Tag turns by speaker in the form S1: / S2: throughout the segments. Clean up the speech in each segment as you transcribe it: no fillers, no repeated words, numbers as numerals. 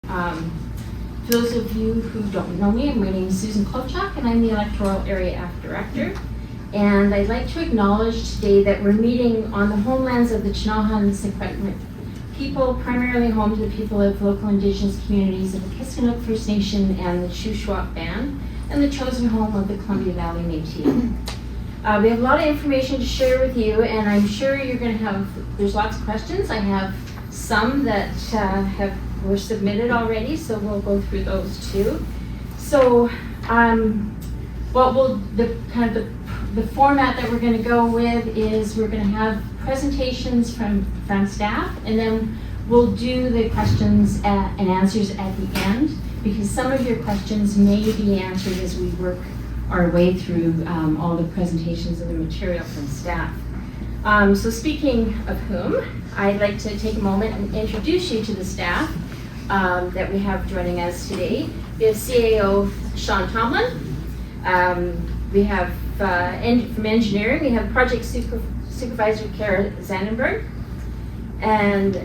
S1: For those of you who don't know me, my name is Susan Klopchak and I'm the Electoral Area Act Director. And I'd like to acknowledge today that we're meeting on the homelands of the Chinahua and Secwepemc people, primarily home to the people of local Indigenous communities of the Kiskanook First Nation and the Shuswap Band, and the chosen home of the Columbia Valley Métis. We have a lot of information to share with you, and I'm sure you're going to have, there's lots of questions. I have some that were submitted already, so we'll go through those too. So, the format that we're going to go with is we're going to have presentations from staff, and then we'll do the questions and answers at the end, because some of your questions may be answered as we work our way through all the presentations and the material from staff. So speaking of whom, I'd like to take a moment and introduce you to the staff that we have joining us today. We have CAO Sean Tomlin. We have from engineering, we have project supervisor Kara Zandenbergen, and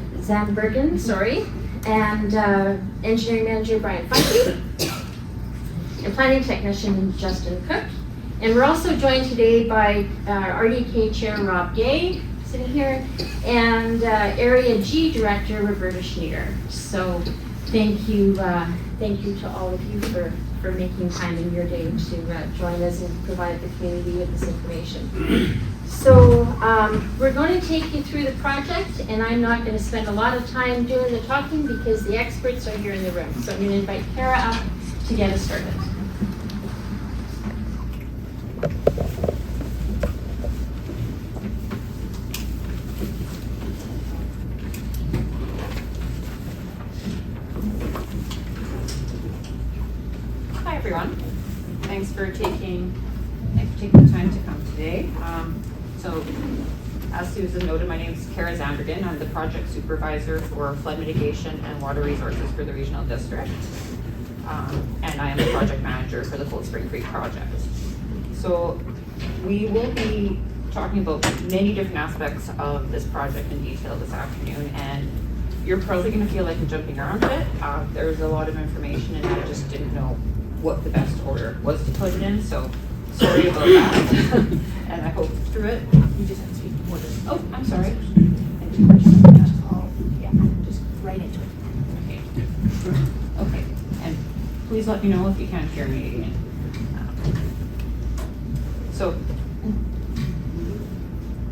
S1: engineering manager Brian Funke, and planning technician Justin Cook. And we're also joined today by RDK Chair Rob Gay, sitting here, and Area G Director Roberta Schneider. So thank you to all of you for making time in your day to join us and provide the community with this information. So we're going to take you through the project, and I'm not going to spend a lot of time doing the talking because the experts are here in the room. So I'm going to invite Kara up to get us started.
S2: Hi everyone. Thanks for taking the time to come today. So, as Susan noted, my name is Kara Zandergan. I'm the project supervisor for flood mitigation and water resources for the regional district. And I am the project manager for the Cold Spring Creek project. So we will be talking about many different aspects of this project in detail this afternoon, and you're probably going to feel like I'm jumping around a bit. There's a lot of information and I just didn't know what the best order was to put it in, so sorry about that. And I hope through it, you just have to speak more. Oh, I'm sorry. Yeah, just right into it. Okay. Okay. And please let me know if you can't hear me again. So,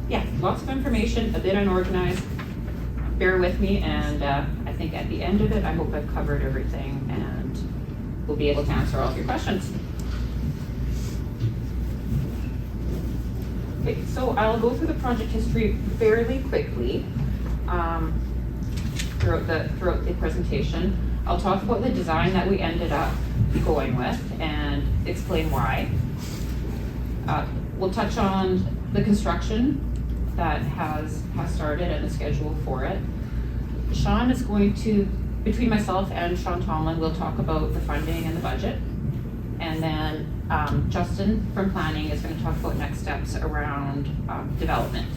S2: yeah, lots of information, a bit unorganized. Bear with me, and I think at the end of it, I hope I've covered everything and we'll be able to answer all of your questions. Okay, so I'll go through the project history fairly quickly throughout the presentation. I'll talk about the design that we ended up going with and explain why. We'll touch on the construction that has started and the schedule for it. Sean is going to, between myself and Sean Tomlin, we'll talk about the funding and the budget. And then Justin from planning is going to talk about next steps around development.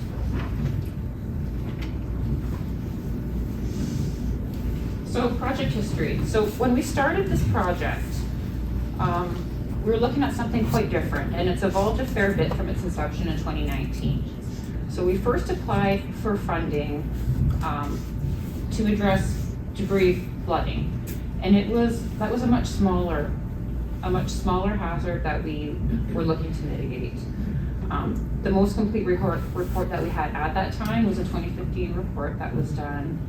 S2: So project history. So when we started this project, we were looking at something quite different, and it's evolved a fair bit from its inception in 2019. So we first applied for funding to address debris flooding, and that was a much smaller hazard that we were looking to mitigate. The most complete report that we had at that time was a 2015 report that was done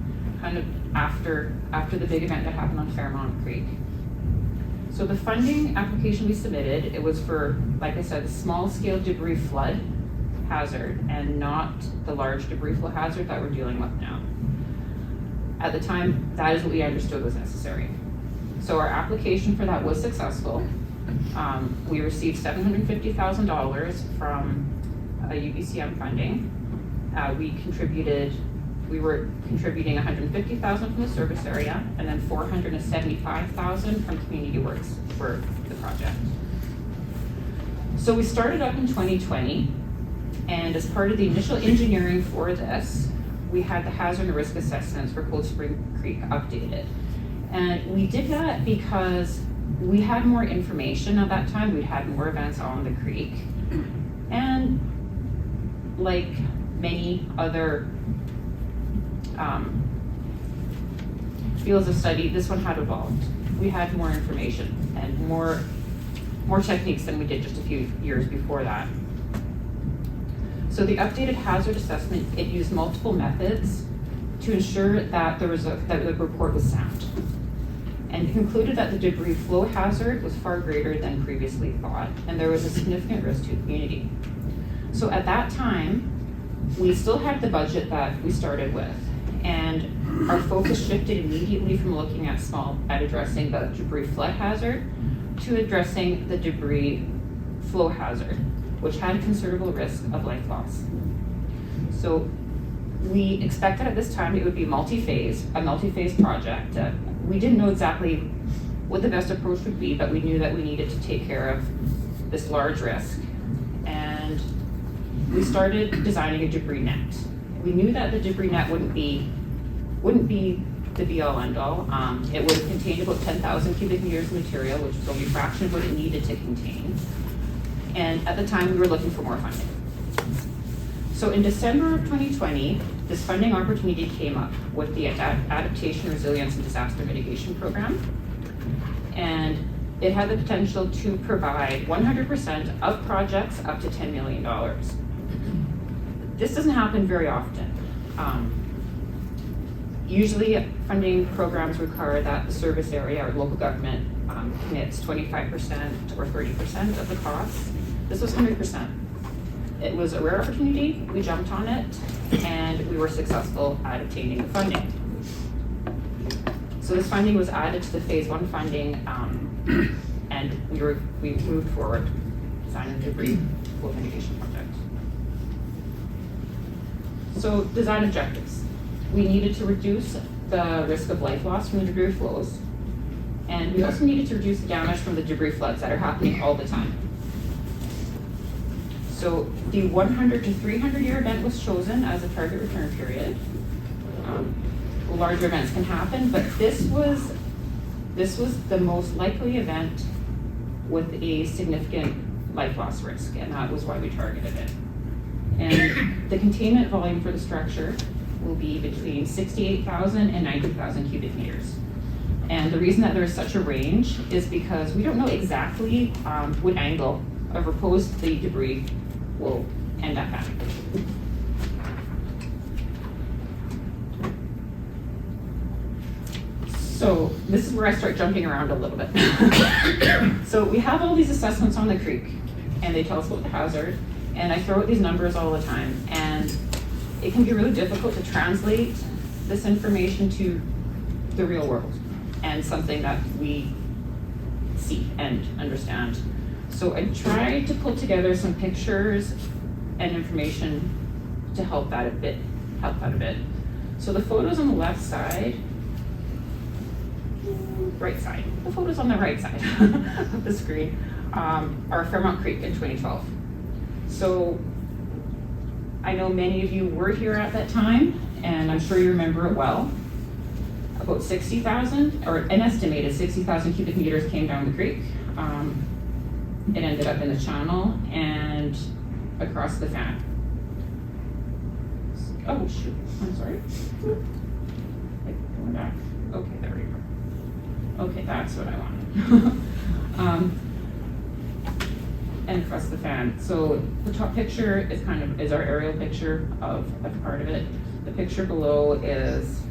S2: kind of after the big event that happened on Fairmont Creek. So the funding application we submitted, it was for, like I said, a small scale debris flood hazard and not the large debris flow hazard that we're dealing with now. At the time, that is what we understood was necessary. So our application for that was successful. We received $750,000 from UBCM funding. We were contributing $150,000 from the service area and then $475,000 from Community Works for the project. So we started up in 2020, and as part of the initial engineering for this, we had the hazard and risk assessments for Cold Spring Creek updated. And we did that because we had more information at that time. We'd had more events on the creek. And like many other fields of study, this one had evolved. We had more information and more techniques than we did just a few years before that. So the updated hazard assessment, it used multiple methods to ensure that that the report was sound, and concluded that the debris flow hazard was far greater than previously thought, and there was a significant risk to the community. So at that time, we still had the budget that we started with, and our focus shifted immediately from looking at addressing the debris flood hazard to addressing the debris flow hazard, which had a considerable risk of life loss. So we expected at this time it would be a multi-phase project. We didn't know exactly what the best approach would be, but we knew that we needed to take care of this large risk. And we started designing a debris net. We knew that the debris net wouldn't be the be-all end-all. It would have contained about 10,000 cubic meters of material, which was only a fraction of what it needed to contain. And at the time, we were looking for more funding. So in December of 2020, this funding opportunity came up with the Adaptation, Resilience, and Disaster Mitigation Program. And it had the potential to provide 100% of projects up to $10 million. This doesn't happen very often. Usually funding programs require that the service area or local government commits 25% or 30% of the cost. This was 100%. It was a rare opportunity, we jumped on it, and we were successful at obtaining the funding. So this funding was added to the phase 1 funding, and we moved forward, designing the debris flow mitigation project. So design objectives. We needed to reduce the risk of life loss from the debris flows, and we also needed to reduce the damage from the debris floods that are happening all the time. So the 100 to 300 year event was chosen as a target return period. Larger events can happen, but this was the most likely event with a significant life loss risk, and that was why we targeted it. And the containment volume for the structure will be between 68,000 and 90,000 cubic meters. And the reason that there is such a range is because we don't know exactly what angle of repose the debris will end up at. So this is where I start jumping around a little bit. So we have all these assessments on the creek, and they tell us about the hazard, and I throw out these numbers all the time, and it can be really difficult to translate this information to the real world and something that we see and understand. So I tried to pull together some pictures and information to help that a bit. So the photos on the left side, the photos on the right side of the screen are Fairmont Creek in 2012. So I know many of you were here at that time, and I'm sure you remember it well. About 60,000, or an estimated 60,000 cubic meters came down the creek. It ended up in the channel and across the fan. Oh shoot, I'm sorry. Going back. Okay, there we go. Okay, that's what I wanted. And across the fan. So the top picture is our aerial picture of a part of it. The picture below is,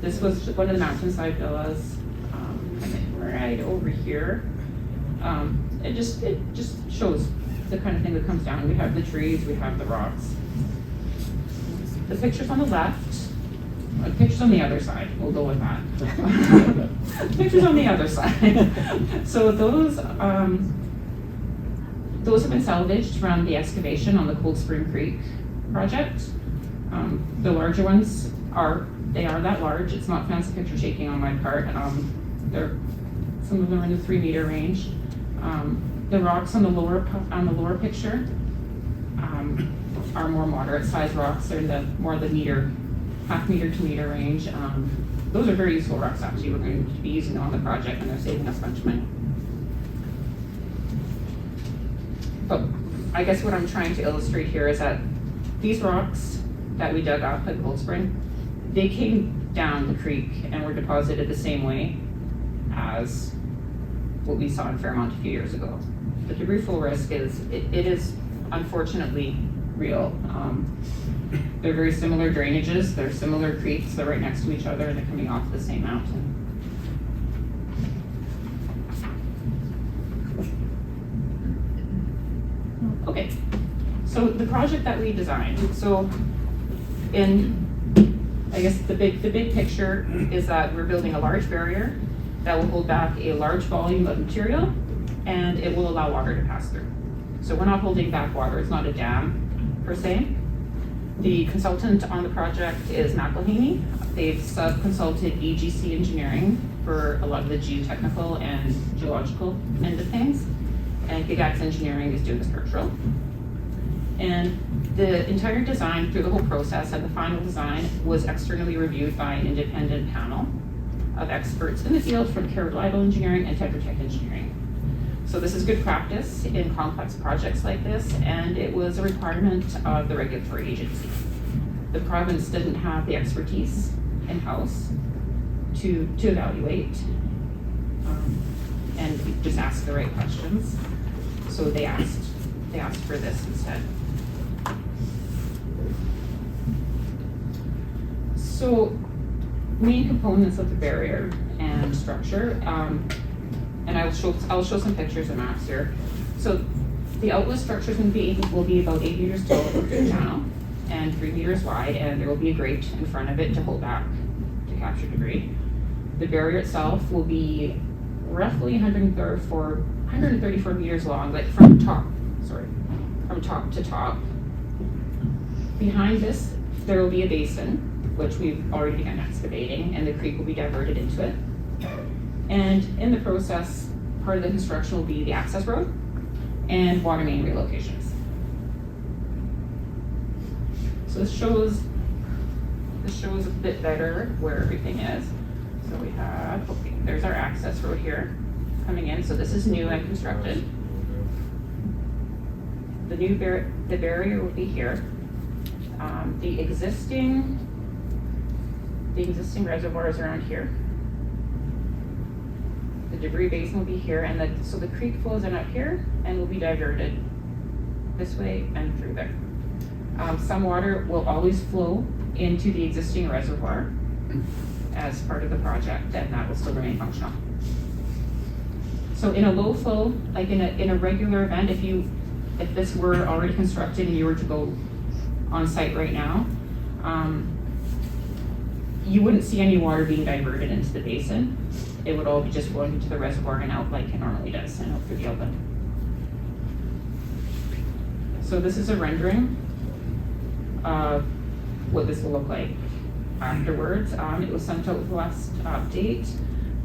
S2: this was one of the mountainside villas, right over here. It just shows the kind of thing that comes down. We have the trees, we have the rocks. The pictures on the left, pictures on the other side, we'll go with that. Pictures on the other side. So those have been salvaged from the excavation on the Cold Spring Creek project. The larger ones are that large. It's not fancy picture taking on my part. Some of them are in the 3 meter range. The rocks on the lower picture are more moderate sized rocks. They're in the meter half-meter to meter range. Those are very useful rocks, actually. We're going to be using them on the project, and they're saving us a bunch of money. But I guess what I'm trying to illustrate here is that these rocks that we dug up at Cold Spring, they came down the creek and were deposited the same way as what we saw in Fairmont a few years ago. The debris flow risk is, it is unfortunately real. They're very similar drainages, they're similar creeks, they're right next to each other, and they're coming off the same mountain. Okay, so the project that we designed, so I guess the big picture is that we're building a large barrier that will hold back a large volume of material, and it will allow water to pass through. So we're not holding back water, it's not a dam per se. The consultant on the project is McElhaney. They've sub-consulted EGC Engineering for a lot of the geotechnical and geological end of things. And Gigax Engineering is doing the structural. And the entire design through the whole process and the final design was externally reviewed by an independent panel of experts in the field from Care Reliable Engineering and Tetra Tech Engineering. So this is good practice in complex projects like this, and it was a requirement of the regulatory agency. The province didn't have the expertise in-house to evaluate and just ask the right questions. So they asked for this instead. So main components of the barrier and structure, and I'll show some pictures and maps here. So the outlet structure will be about 8 meters tall through the channel and 3 meters wide, and there will be a grate in front of it to hold back, to capture debris. The barrier itself will be roughly 134 meters long, like from top to top. Behind this, there will be a basin, which we've already begun excavating, and the creek will be diverted into it. And in the process, part of the construction will be the access road and water main relocations. So this shows a bit better where everything is. So we have, okay, there's our access road here coming in. So this is new and constructed. The barrier will be here. The existing reservoir is around here. The debris basin will be here, and so the creek flows in up here and will be diverted this way and through there. Some water will always flow into the existing reservoir as part of the project, and that will still remain functional. So in a low flow, like in a regular event, if this were already constructed and you were to go on site right now, you wouldn't see any water being diverted into the basin. It would all be just flowing into the reservoir and out like it normally does, and out through the outlet. So this is a rendering of what this will look like afterwards. It was sent out with the last update.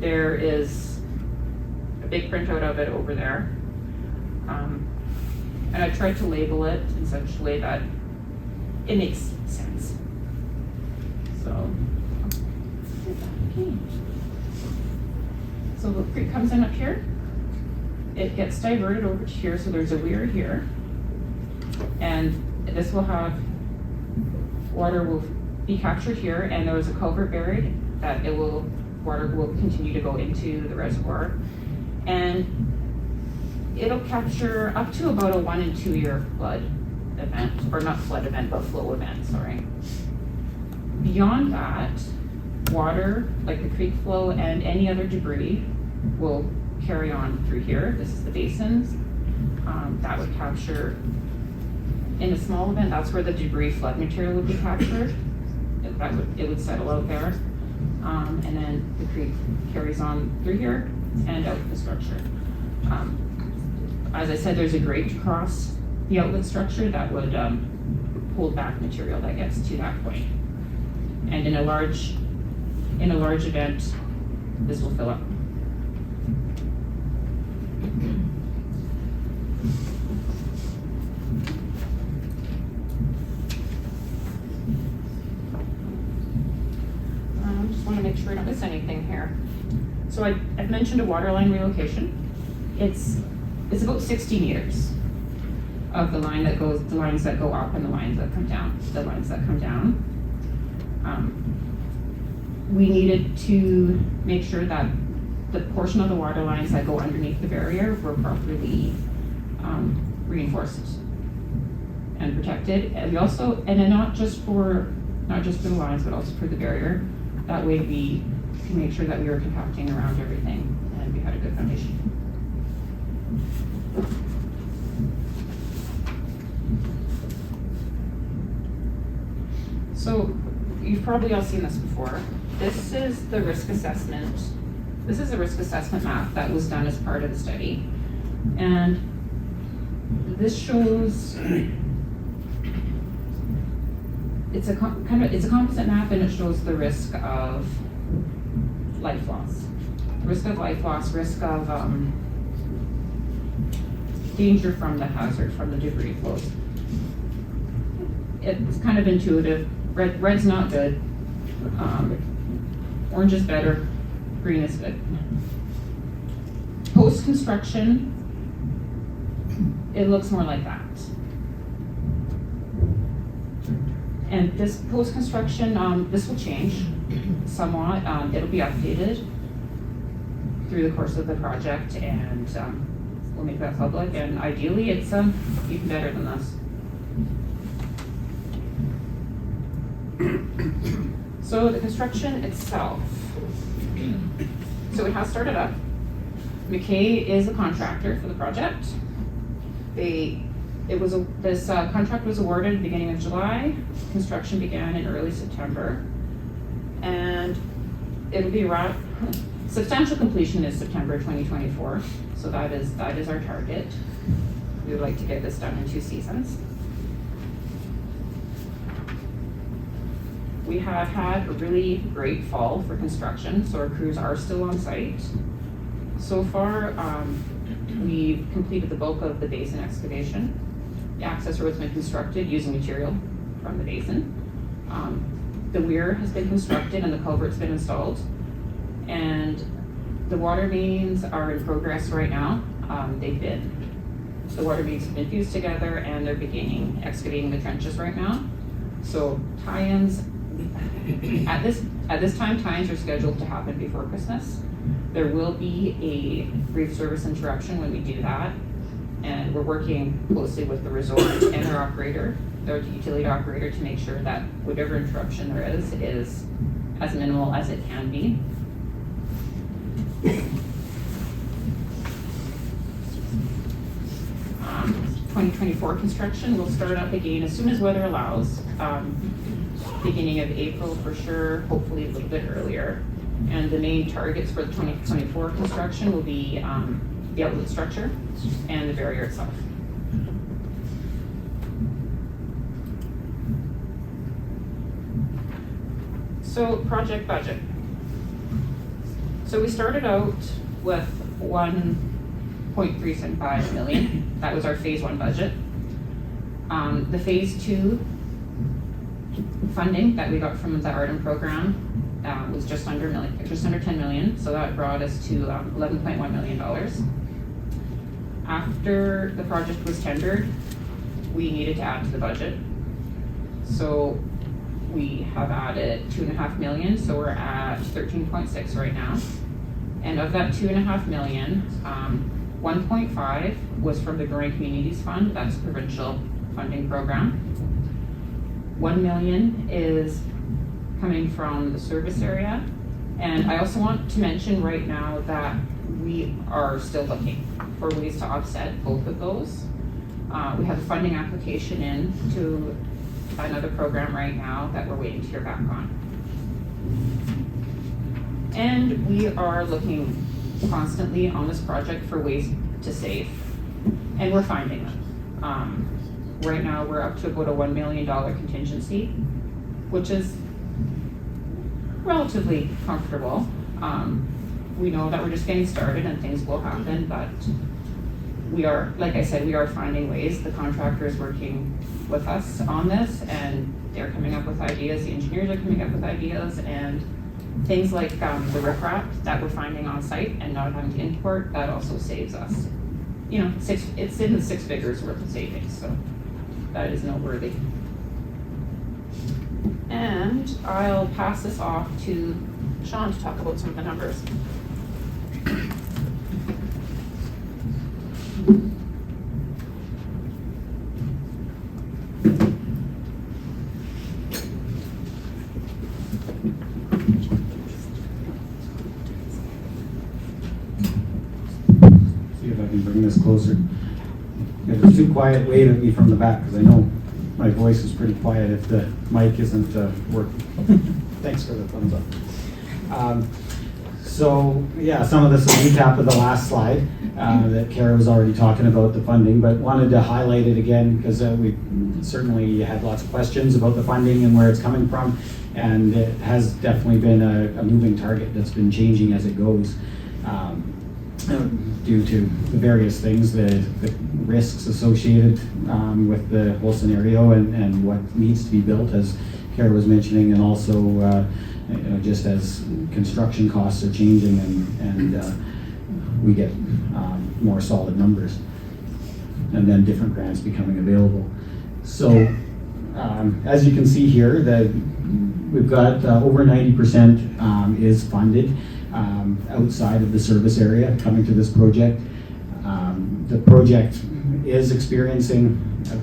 S2: There is a big printout of it over there. And I tried to label it in such a way that it makes sense. So the creek comes in up here. It gets diverted over to here, so there's a weir here. And this will have, water will be captured here, and there is a culvert buried that water will continue to go into the reservoir. And it'll capture up to about a 1 and 2 year flood event, or not flood event, but flow event, sorry. Beyond that, water, like the creek flow and any other debris, will carry on through here. This is the basins. That would capture, in a small event, that's where the debris flood material would be captured. It would settle out there. And then the creek carries on through here and out the structure. As I said, there's a grate across the outlet structure that would hold back material that gets to that point. And in a large event, this will fill up. make sure I don't miss anything here. So I've mentioned a water line relocation. It's about 60 meters of the lines that go up and the lines that come down. We needed to make sure that the portion of the water lines that go underneath the barrier were properly reinforced and protected. And we also, and then not just for the lines, but also for the barrier. That way we can make sure that we were compacting around everything and we had a good foundation. So you've probably all seen this before. This is the risk assessment. This is a risk assessment map that was done as part of the study. And this shows, it's a composite map, and it shows the risk of life loss. Risk of life loss, risk of danger from the hazard, from the debris flows. It's kind of intuitive. Red's not good. Orange is better. Green is good. Post-construction, it looks more like that. And this post-construction, this will change somewhat. It'll be updated through the course of the project, and we'll make that public. And ideally, it's even better than this. So the construction itself. So it has started up. McKay is the contractor for the project. This contract was awarded at the beginning of July. Construction began in early September. And it'll be around, substantial completion is September 2024. So that is our target. We would like to get this done in 2 seasons. We have had a really great fall for construction, so our crews are still on site. So far, we've completed the bulk of the basin excavation. The access road's been constructed using material from the basin. The weir has been constructed and the culvert's been installed. And the water mains are in progress right now. The water mains have been fused together and they're beginning excavating the trenches right now. So tie-ins, at this time, tie-ins are scheduled to happen before Christmas. There will be a brief service interruption when we do that. And we're working closely with the resort and their operator, their utility operator, to make sure that whatever interruption there is as minimal as it can be. 2024 construction will start up again as soon as weather allows. Beginning of April for sure, hopefully a little bit earlier. And the main targets for the 2024 construction will be the outlet structure and the barrier itself. So project budget. So we started out with 1.375 million. That was our phase 1 budget. The phase 2 funding that we got from the Arden program was just under 10 million. So that brought us to $11.1 million. After the project was tendered, we needed to add to the budget. So we have added 2.5 million, so we're at 13.6 right now. And of that 2.5 million, 1.5 was from the Growing Communities Fund, that's a provincial funding program. 1 million is coming from the service area. And I also want to mention right now that we are still looking for ways to offset both of those. We have a funding application in to another program right now that we're waiting to hear back on. And we are looking constantly on this project for ways to save, and we're finding them. Right now we're up to about a $1 million contingency, which is relatively comfortable. We know that we're just getting started and things will happen, but we are, like I said, we are finding ways. The contractor is working with us on this and they're coming up with ideas, the engineers are coming up with ideas, and Things like the riprap that we're finding on site and not having to import, that also saves us. You know, it's in the 6 figures worth of savings, so that is noteworthy. And I'll pass this off to Sean to talk about some of the numbers.
S3: See if I can bring this closer. If it's too quiet, wave at me from the back, because I know my voice is pretty quiet if the mic isn't working. Thanks for the thumbs up. So, yeah, some of this is a recap of the last slide that Kara was already talking about the funding, but wanted to highlight it again because we certainly had lots of questions about the funding and where it's coming from, and it has definitely been a moving target that's been changing as it goes. Due to the various things, the risks associated with the whole scenario and what needs to be built, as Kara was mentioning, and also just as construction costs are changing and we get more solid numbers, and then different grants becoming available. So as you can see here, we've got over 90% is funded outside of the service area coming to this project. The project is experiencing,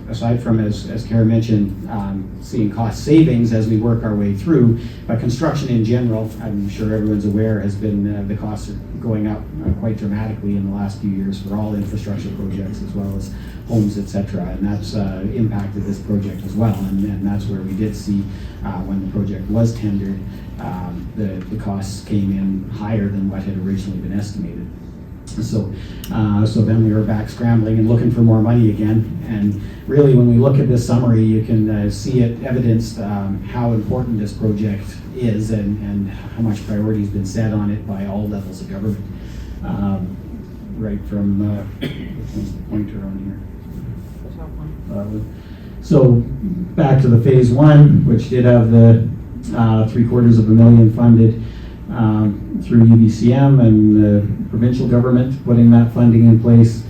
S3: aside from, as Kara mentioned, seeing cost savings as we work our way through, but construction in general, I'm sure everyone's aware, has been, the costs are going up quite dramatically in the last few years for all infrastructure projects as well as homes, etc. And that's impacted this project as well. And that's where we did see when the project was tendered, the costs came in higher than what had originally been estimated. So then we were back scrambling and looking for more money again. And really, when we look at this summary, you can see it evidenced how important this project is and how much priority has been set on it by all levels of government. Right from, what's the pointer on here?
S2: The top one.
S3: So back to the phase 1, which did have the $750,000 funded through UBCM and the provincial government putting that funding in place,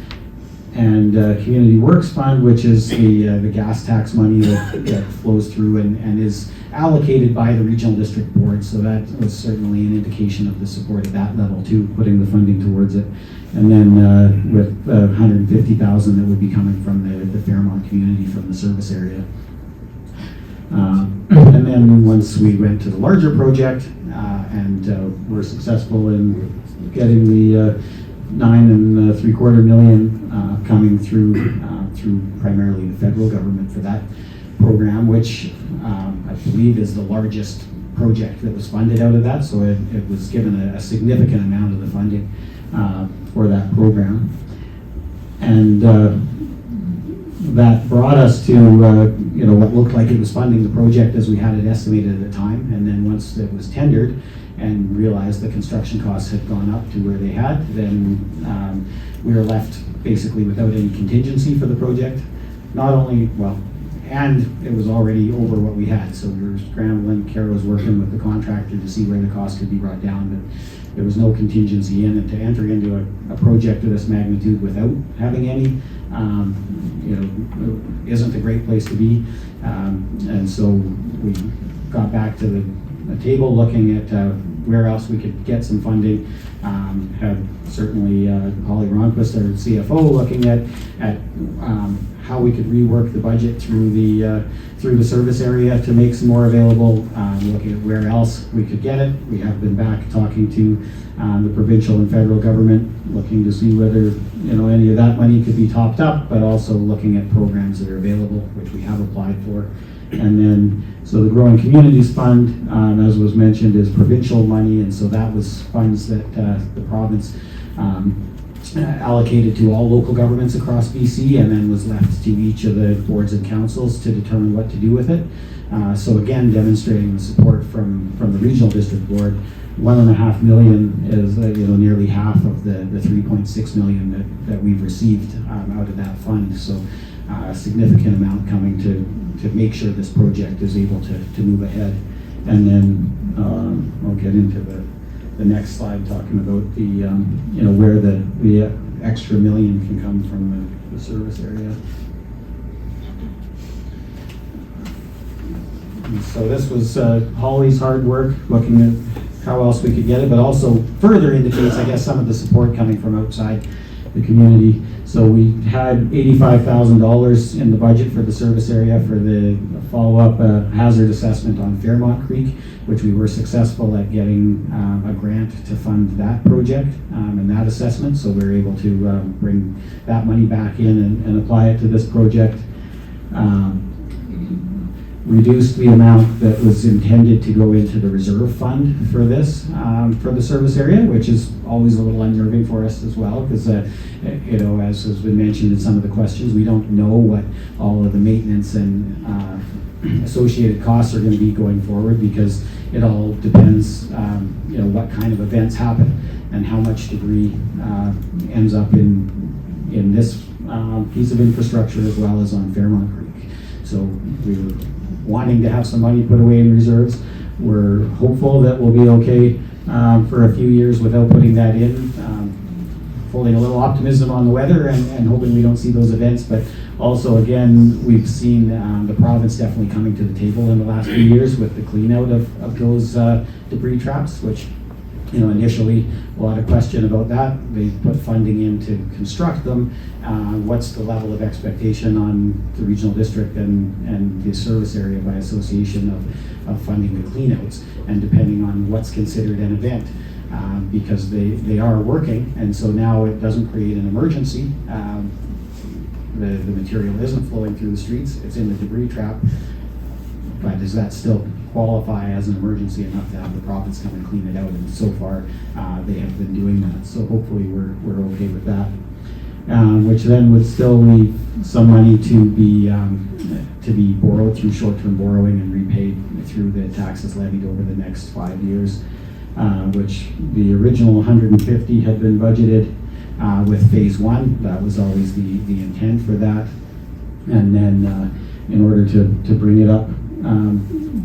S3: and Community Works Fund, which is the gas tax money that flows through and is allocated by the regional district board. So that was certainly an indication of the support at that level too, putting the funding towards it. And then with $150,000 that would be coming from the Fairmont community from the service area. And then once we went to the larger project and were successful in getting the $9.75 million coming through primarily the federal government for that program, which I believe is the largest project that was funded out of that. So it was given a significant amount of the funding for that program. And that brought us to what looked like it was funding the project as we had it estimated at the time. And then once it was tendered and realized the construction costs had gone up to where they had, then we were left basically without any contingency for the project. Not only, and it was already over what we had, so we were scrambling. Kara was working with the contractor to see where the cost could be brought down, but there was no contingency in it. To enter into a project of this magnitude without having any, isn't a great place to be. And so we got back to the table looking at where else we could get some funding. Had certainly Holly Ronquist, our CFO, looking at how we could rework the budget through the service area to make some more available, looking at where else we could get it. We have been back talking to the provincial and federal government, looking to see whether any of that money could be topped up, but also looking at programs that are available, which we have applied for. And then, so the Growing Communities Fund, as was mentioned, is provincial money, and so that was funds that the province allocated to all local governments across BC, and then was left to each of the boards and councils to determine what to do with it. So again, demonstrating the support from the regional district board. $1.5 million is nearly half of the 3.6 million that we've received out of that fund. So a significant amount coming to make sure this project is able to move ahead. And then, get into the next slide, talking about the, you know, where the extra million can come from the service area. And so this was Holly's hard work, looking at how else we could get it, but also further indicates, I guess, some of the support coming from outside the community. So we had $85,000 in the budget for the service area for the follow-up hazard assessment on Fairmont Creek, which we were successful at getting a grant to fund that project and that assessment. So we were able to bring that money back in and apply it to this project. Reduced the amount that was intended to go into the reserve fund for this, for the service area, which is always a little unnerving for us as well, because, you know, as has been mentioned in some of the questions, we don't know what all of the maintenance and associated costs are going to be going forward, because it all depends, you know, what kind of events happen and how much debris ends up in this piece of infrastructure as well as on Fairmont Creek. So we were wanting to have some money put away in reserves. We're hopeful that we'll be okay for a few years without putting that in. Holding a little optimism on the weather and hoping we don't see those events, but also, again, we've seen the province definitely coming to the table in the last few years with the clean out of those debris traps, which, you know, initially a lot of question about that. They put funding in to construct them. What's the level of expectation on the regional district and the service area by association of funding the cleanouts, and depending on what's considered an event, because they are working, and so now it doesn't create an emergency. The material isn't flowing through the streets, it's in the debris trap, but does that still qualify as an emergency enough to have the province come and clean it out? And so far, they have been doing that. So hopefully we're okay with that. Which then would still leave some money to be borrowed through short-term borrowing and repaid through the taxes levied over the next 5 years, which the original 150 had been budgeted with phase one. That was always the intent for that. And then in order to bring it up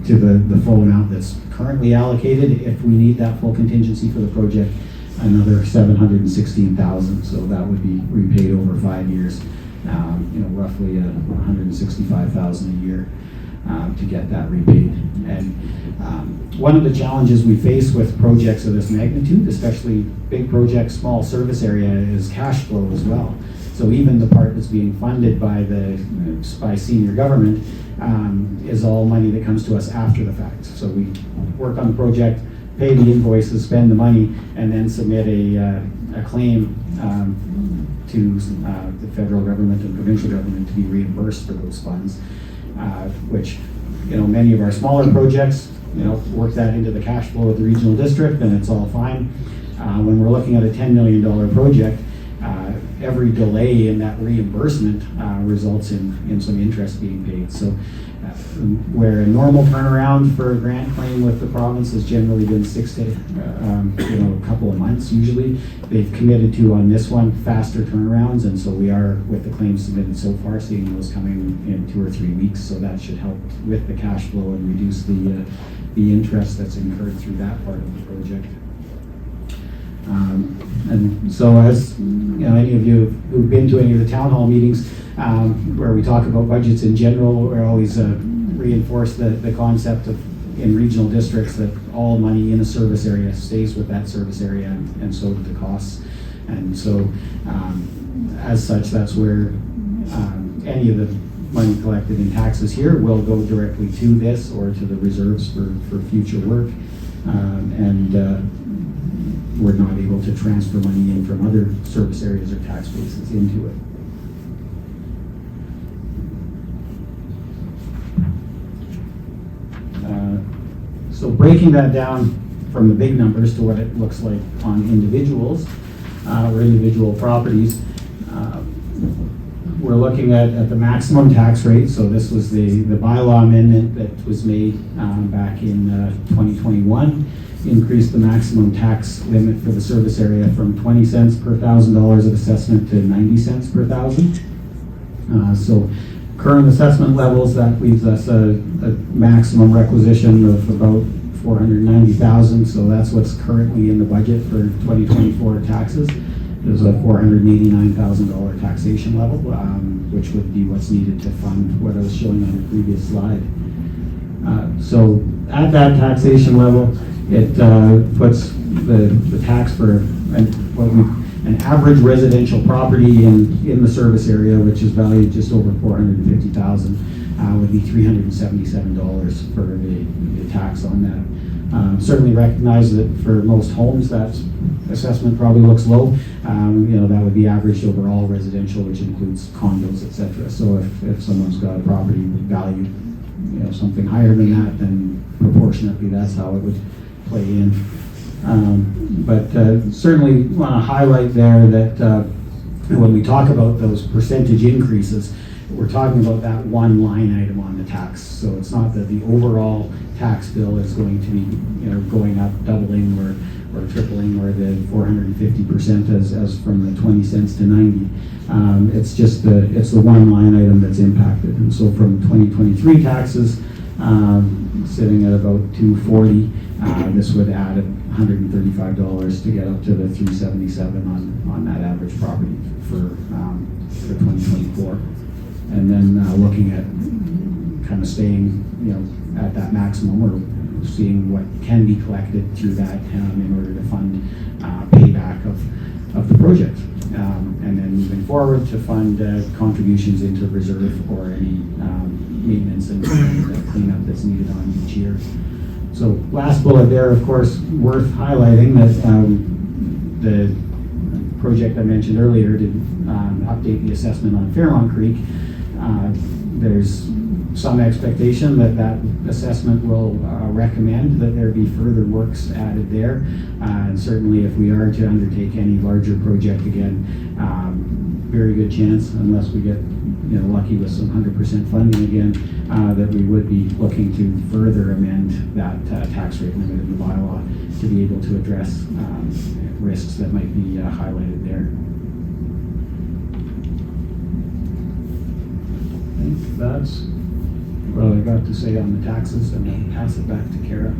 S3: to the full amount that's currently allocated, if we need that full contingency for the project, another $716,000. So that would be repaid over 5 years. You know, roughly $165,000 a year to get that repaid. And one of the challenges we face with projects of this magnitude, especially big projects, small service area, is cash flow as well. So even the part that's being funded by senior government is all money that comes to us after the fact. So we work on the project, pay the invoices, spend the money, and then submit a claim to the federal government and provincial government to be reimbursed for those funds, which, you know, many of our smaller projects, you know, work that into the cash flow of the regional district, and it's all fine. When we're looking at a $10 million project, every delay in that reimbursement results in some interest being paid. So where a normal turnaround for a grant claim with the province has generally been 6 to a couple of months usually, they've committed to on this one faster turnarounds, and so we are, with the claims submitted so far, seeing those coming in 2 or 3 weeks. So that should help with the cash flow and reduce the interest that's incurred through that part of the project. And so, as you know, any of you who've been to any of the town hall meetings where we talk about budgets in general, we always reinforce the concept of, in regional districts, that all money in a service area stays with that service area, and so do the costs. And so, as such, that's where any of the money collected in taxes here will go directly to this or to the reserves for future work. We're not able to transfer money in from other service areas or tax bases into it. So breaking that down from the big numbers to what it looks like on individuals or individual properties, we're looking at the maximum tax rate. So this was the bylaw amendment that was made back in 2021. Increased the maximum tax limit for the service area from 20 cents per $1,000 of assessment to 90 cents per $1,000. So current assessment levels, that leaves us a maximum requisition of about $490,000, so that's what's currently in the budget for 2024 taxes. There's a $489,000 taxation level, which would be what's needed to fund what I was showing on the previous slide. So at that taxation level, it puts the tax for an average residential property in the service area, which is valued just over $450,000, would be $377 for the tax on that. Certainly recognize that for most homes, that assessment probably looks low. That would be averaged over all residential, which includes condos, etc. So if someone's got a property value, something higher than that, then proportionately that's how it would play in. But certainly want to highlight there that when we talk about those percentage increases, we're talking about that one line item on the tax. So it's not that the overall tax bill is going to be going up, doubling or tripling, or the 450% as from the 20 cents to 90. It's just the one line item that's impacted. And so from 2023 taxes sitting at about 240, this would add $135 to get up to the 377 on that average property for 2024. And then looking at kind of staying at that maximum, or seeing what can be collected through that in order to fund payback of the project. And then moving forward to fund contributions into reserve or any maintenance and cleanup that's needed on each year. So last bullet there, of course, worth highlighting that the project I mentioned earlier to update the assessment on Fairmont Creek. There's some expectation that assessment will recommend that there be further works added there. And certainly if we are to undertake any larger project again, very good chance, unless we get lucky with some 100% funding again, that we would be looking to further amend that tax rate limit in the bylaw to be able to address risks that might be highlighted there. I think that's what I got to say on the taxes, and then pass it back to Kara.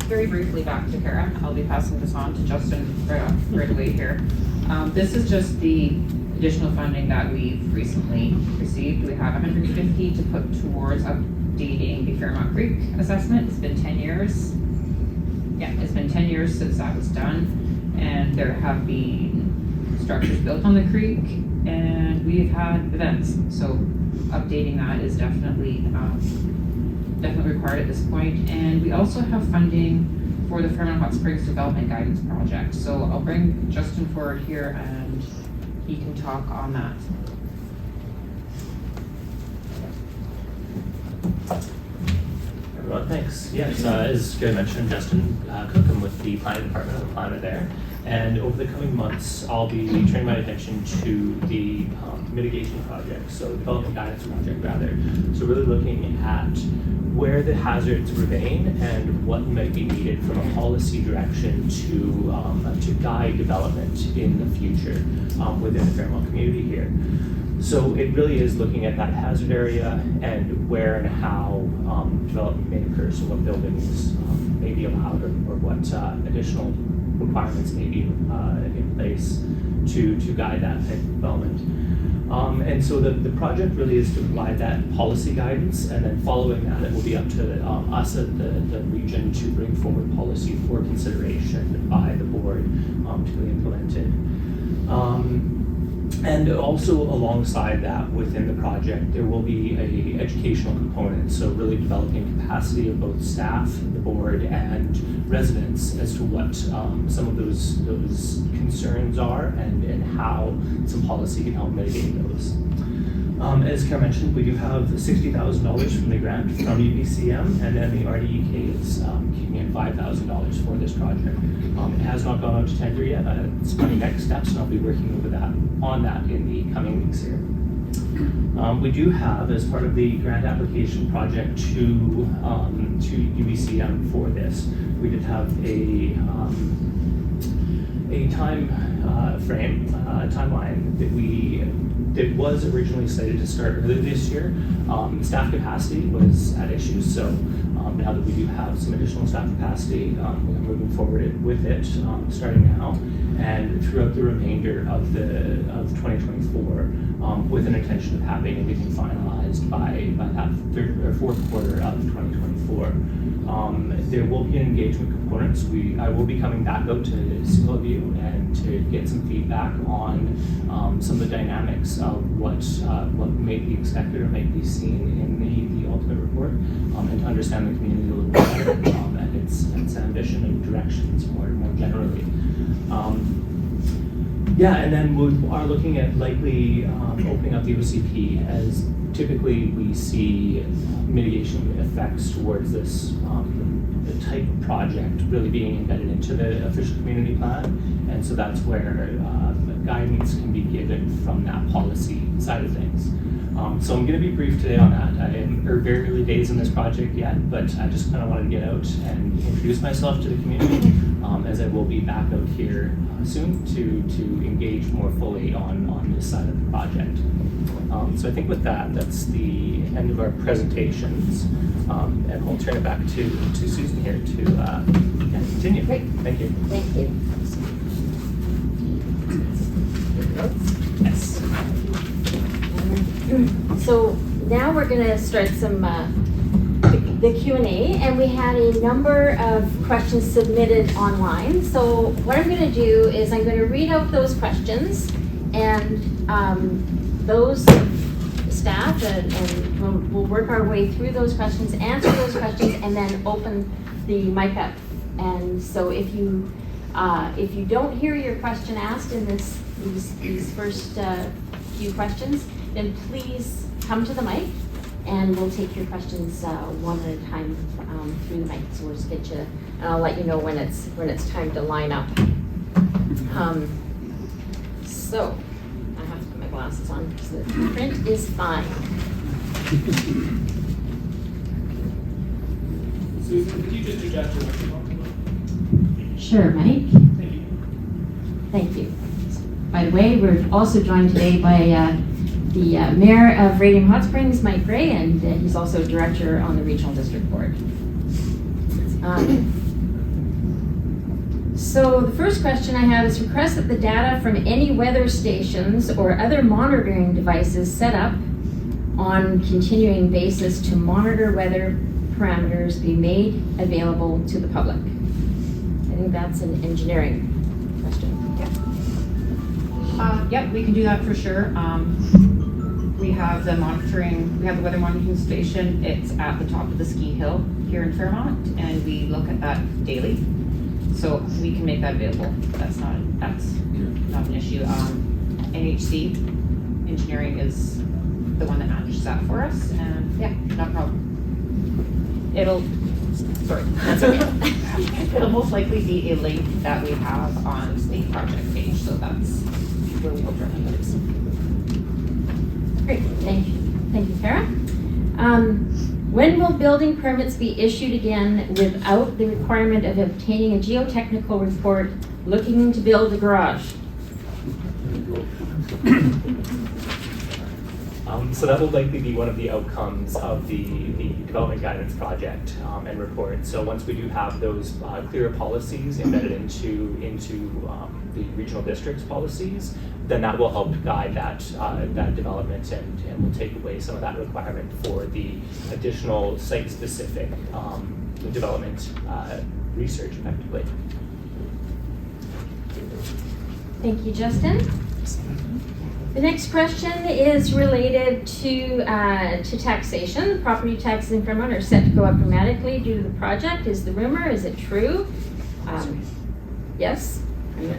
S2: Very briefly back to Kara. I'll be passing this on to Justin right away here. This is just the additional funding that we've recently received. We have $150 to put towards updating the Fairmont Creek assessment. It's been 10 years. Yeah, it's been 10 years since that was done, and there have been structures built on the creek, and we've had events. So updating that is definitely required at this point. And we also have funding for the Fairmont Hot Springs Development Guidance Project. So I'll bring Justin forward here and he can talk on that.
S4: Everyone, thanks. Yes, as Gary mentioned, Justin Cook, I'm with the Planning Department. I'm a planner there. And over the coming months, I'll be turning my attention to the mitigation project, so development guidance project rather. So really looking at where the hazards remain and what might be needed from a policy direction to guide development in the future within the Fairmont community here. So it really is looking at that hazard area and where and how development may occur, so what buildings may be allowed, or what additional requirements may be in place to guide that type of development. And so the project really is to provide that policy guidance, and then following that, it will be up to us at the region to bring forward policy for consideration by the board to be implemented. And also alongside that, within the project, there will be a educational component, so really developing capacity of both staff, the board, and residents as to what some of those concerns are and how some policy can help mitigate those. As Kara mentioned, we do have $60,000 from the grant from UBCM, and then the RDEK is keeping in $5,000 for this project. It has not gone out to tender yet. It's my next steps, and I'll be working over on that in the coming weeks here. We do have, as part of the grant application project to UBCM for this, we did have a timeline that we It was originally slated to start earlier this year. Staff capacity was at issue, so now that we do have some additional staff capacity, we're moving forward with it starting now and throughout the remainder of 2024, with an intention of having everything finalized by that third or fourth quarter of 2024. There will be an engagement component. So I will be coming back out to see all of you and to get some feedback on some of the dynamics of what may be expected or may be seen in the ultimate report, and to understand the community a little bit better and its ambition and directions more generally. And then we are looking at likely opening up the OCP, as typically we see mitigation effects towards this the type of project really being embedded into the official community plan, and so that's where guidance can be given from that policy side of things. So I'm going to be brief today on that. I am very early days in this project yet, but I just kind of wanted to get out and introduce myself to the community, as I will be back out here soon to engage more fully on this side of the project. So I think with that, that's the end of our presentations, and I'll turn it back to Susan here to continue.
S1: Great.
S4: Thank you.
S1: Thank you.
S4: Yes.
S1: So now we're going to start some the Q&A, and we had a number of questions submitted online. So what I'm going to do is I'm going to read out those questions, and those staff and we'll work our way through those questions, answer those questions, and then open the mic up. And so if you don't hear your question asked in these first few questions, then please come to the mic, and we'll take your questions one at a time through the mic. So we'll just get you, and I'll let you know when it's time to line up. So I have to put my glasses on because the print is fine.
S4: Susan, could you just adjust your microphone?
S1: Sure, Mike.
S4: Thank you.
S1: Thank you. By the way, we're also joined today by the Mayor of Radium Hot Springs, Mike Gray, and he's also Director on the Regional District Board. So the first question I have is request that the data from any weather stations or other monitoring devices set up on continuing basis to monitor weather parameters be made available to the public. I think that's an engineering question.
S5: Yep, we can do that for sure. We have the weather monitoring station. It's at the top of the ski hill here in Fairmont, and we look at that daily. So we can make that available. That's not an issue. NHC engineering is the one that manages that for us, and yeah, no problem. That's okay. It'll most likely be a link that we have on the project page, so that's where we hope to run those.
S1: Great, thank you, Kara. When will building permits be issued again without the requirement of obtaining a geotechnical report looking to build a garage?
S4: So that will likely be one of the outcomes of the development guidance project and report. So once we do have those clearer policies embedded into the regional district's policies, then that will help guide that development and will take away some of that requirement for the additional site-specific development research effectively.
S1: Thank you, Justin. The next question is related to taxation. Property taxes in Fairmont are set to go up dramatically due to the project. Is the rumor? Is it true? Yes.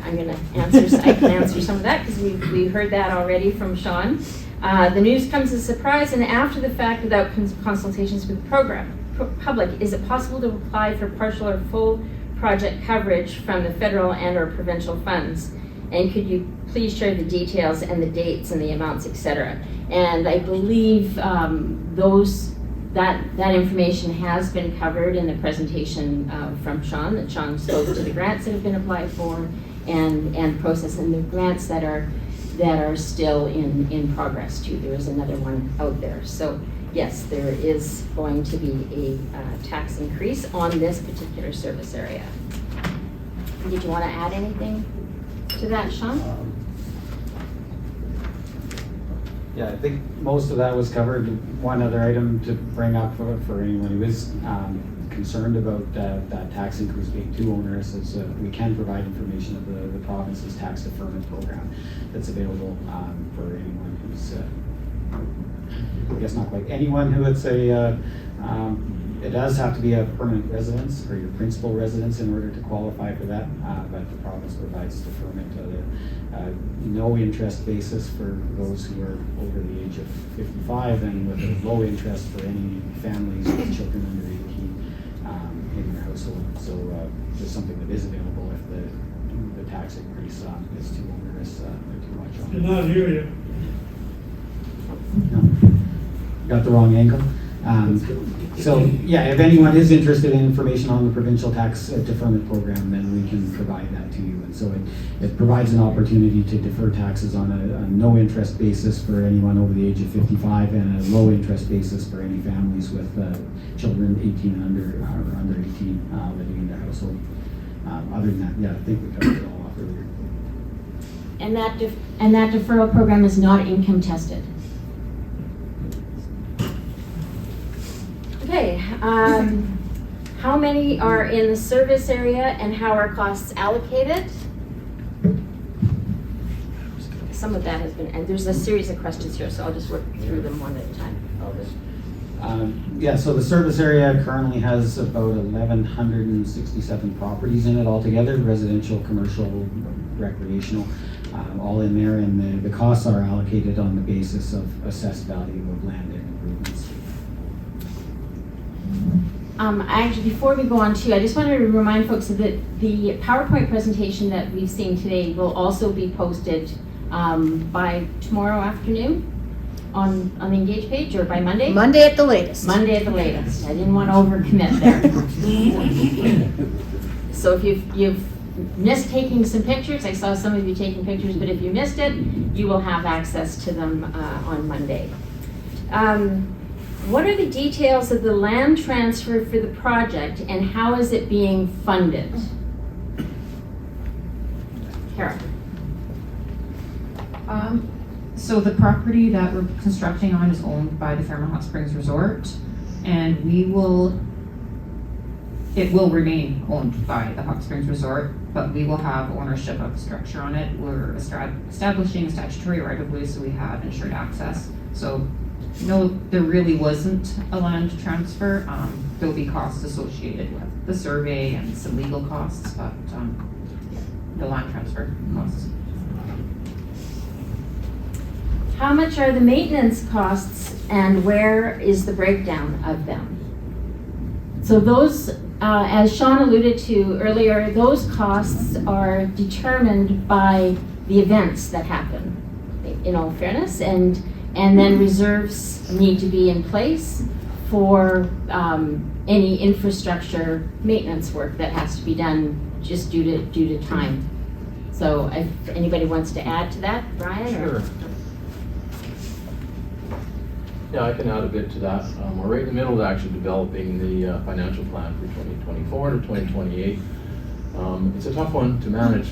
S1: I'm going to answer. I can answer some of that because we heard that already from Sean. The news comes as a surprise and after the fact without consultations with the public. Is it possible to apply for partial or full project coverage from the federal and/or provincial funds? And could you please share the details and the dates and the amounts, etc.? And I believe that information has been covered in the presentation from Sean, that Sean spoke to the grants that have been applied for and process, and the grants that that are still in progress too. There is another one out there. So yes, there is going to be a tax increase on this particular service area. Did you want to add anything to that, Sean?
S3: Yeah, I think most of that was covered. One other item to bring up for anyone who is concerned about that tax increase being too onerous is we can provide information of the province's tax deferment program that's available for anyone who's, I guess not quite anyone who would say, it does have to be a permanent residence or your principal residence in order to qualify for that, but the province provides deferment at a no interest basis for those who are over the age of 55 and with a low interest for any families with children under 18 in their household. So just something that is available if the tax increase is too onerous or too much on.
S6: Did not hear you.
S3: No. Got the wrong angle. So yeah, if anyone is interested in information on the provincial tax deferment program, then we can provide that to you. And so it provides an opportunity to defer taxes on a no interest basis for anyone over the age of 55 and a low interest basis for any families with children 18 and under 18 living in their household. Other than that, yeah, I think we covered it all off earlier.
S1: And that deferral program is not income tested. Okay, how many are in the service area and how are costs allocated? Some of that has been, and there's a series of questions here, so I'll just work through them one at a time.
S3: Yeah, so the service area currently has about 1,167 properties in it altogether, residential, commercial, recreational, all in there, and the costs are allocated on the basis of assessed value of land and improvements.
S1: Actually, before we go on to, I just wanted to remind folks that the PowerPoint presentation that we've seen today will also be posted by tomorrow afternoon on the Engage page, or by Monday?
S7: Monday at the latest.
S1: Monday at the latest. I didn't want to overcommit there. So if you've missed taking some pictures, I saw some of you taking pictures, but if you missed it, you will have access to them on Monday. What are the details of the land transfer for the project and how is it being funded? Kara.
S5: So the property that we're constructing on is owned by the Fairmont Hot Springs Resort, and it will remain owned by the Hot Springs Resort, but we will have ownership of the structure on it. We're establishing a statutory right of way, so we have insured access. So no, there really wasn't a land transfer. There'll be costs associated with the survey and some legal costs, but the land transfer costs.
S1: How much are the maintenance costs and where is the breakdown of them? So those, as Sean alluded to earlier, those costs are determined by the events that happen, in all fairness, and then reserves need to be in place for any infrastructure maintenance work that has to be done just due to time. So if anybody wants to add to that, Brian?
S8: Sure. Yeah, I can add a bit to that. We're right in the middle of actually developing the financial plan for 2024 to 2028. It's a tough one to manage,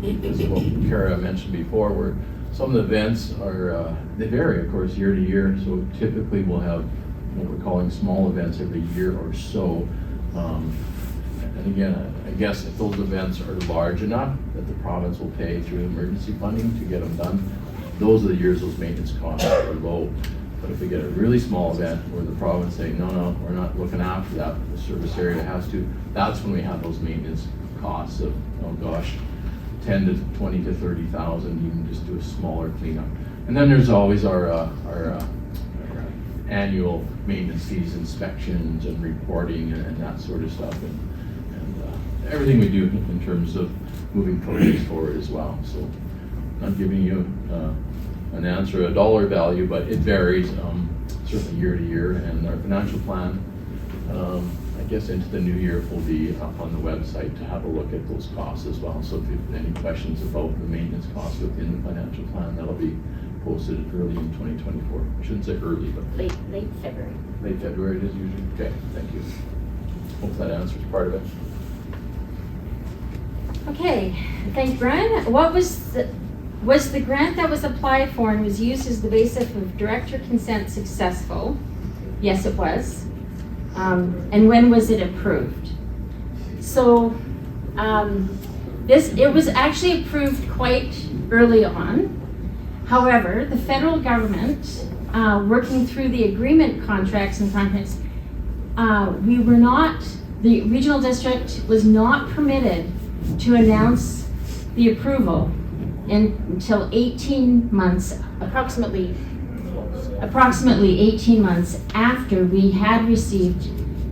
S8: because of what Kara mentioned before, where some of the events are, they vary, of course, year to year. So typically we'll have what we're calling small events every year or so. And again, I guess if those events are large enough that the province will pay through emergency funding to get them done, those are the years those maintenance costs are low. But if we get a really small event where the province saying, no, we're not looking after that, the service area has to, that's when we have those maintenance costs of, oh gosh, 10 to 20 to 30,000, you can just do a smaller cleanup. And then there's always our annual maintenance fees, inspections and reporting and that sort of stuff, and everything we do in terms of moving projects forward as well. So not giving you an answer, a dollar value, but it varies certainly year to year. And our financial plan I guess into the new year, will be up on the website to have a look at those costs as well. So if you have any questions about the maintenance costs within the financial plan, that'll be posted early in 2024. I shouldn't say early, but
S1: Late February.
S8: late February it is usually. Okay, thank you. Hope that answers part of it.
S1: Okay, thank you, Brian. Was the grant that was applied for and was used as the basis of director consent successful? Yes, it was. And when was it approved? So it was actually approved quite early on. However, the federal government, working through the agreement contracts and contracts, the regional district was not permitted to announce the approval until 18 months, approximately 18 months after we had received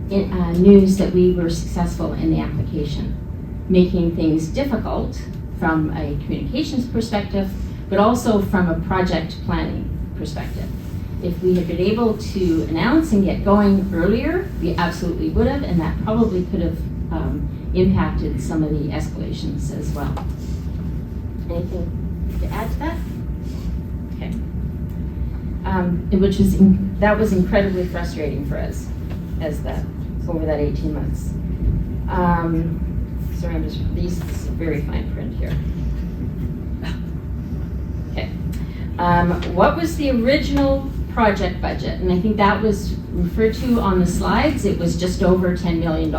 S1: news that we were successful in the application, making things difficult from a communications perspective, but also from a project planning perspective. If we had been able to announce and get going earlier, we absolutely would have, and that probably could have impacted some of the escalations as well. Anything to add to that? Okay. That was incredibly frustrating for us over that 18 months. Sorry, this is very fine print here. Okay. What was the original project budget? And I think that was referred to on the slides. It was just over $10 million.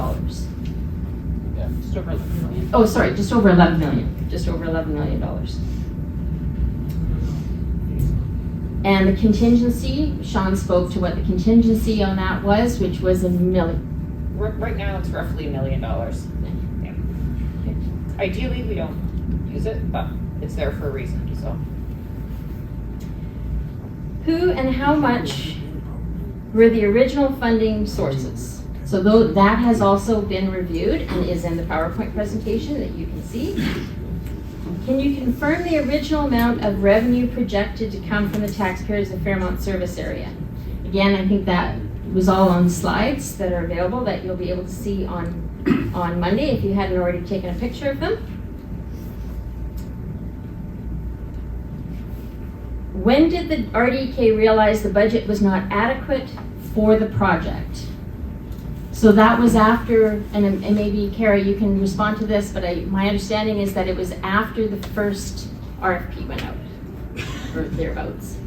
S2: Yeah, just over 11 million.
S1: Oh, sorry, just over 11 million. Just over $11 million. And the contingency, Sean spoke to what the contingency on that was, which was $1 million.
S5: Right now, it's roughly $1 million. Yeah. Ideally, we don't use it, but it's there for a reason, so.
S1: Who and how much were the original funding sources? So that has also been reviewed and is in the PowerPoint presentation that you can see. Can you confirm the original amount of revenue projected to come from the taxpayers of Fairmont service area? Again, I think that was all on slides that are available that you'll be able to see on Monday if you hadn't already taken a picture of them. When did the RDK realize the budget was not adequate for the project? So that was after, and maybe Kara, you can respond to this, but my understanding is that it was after the first RFP went out, or thereabouts.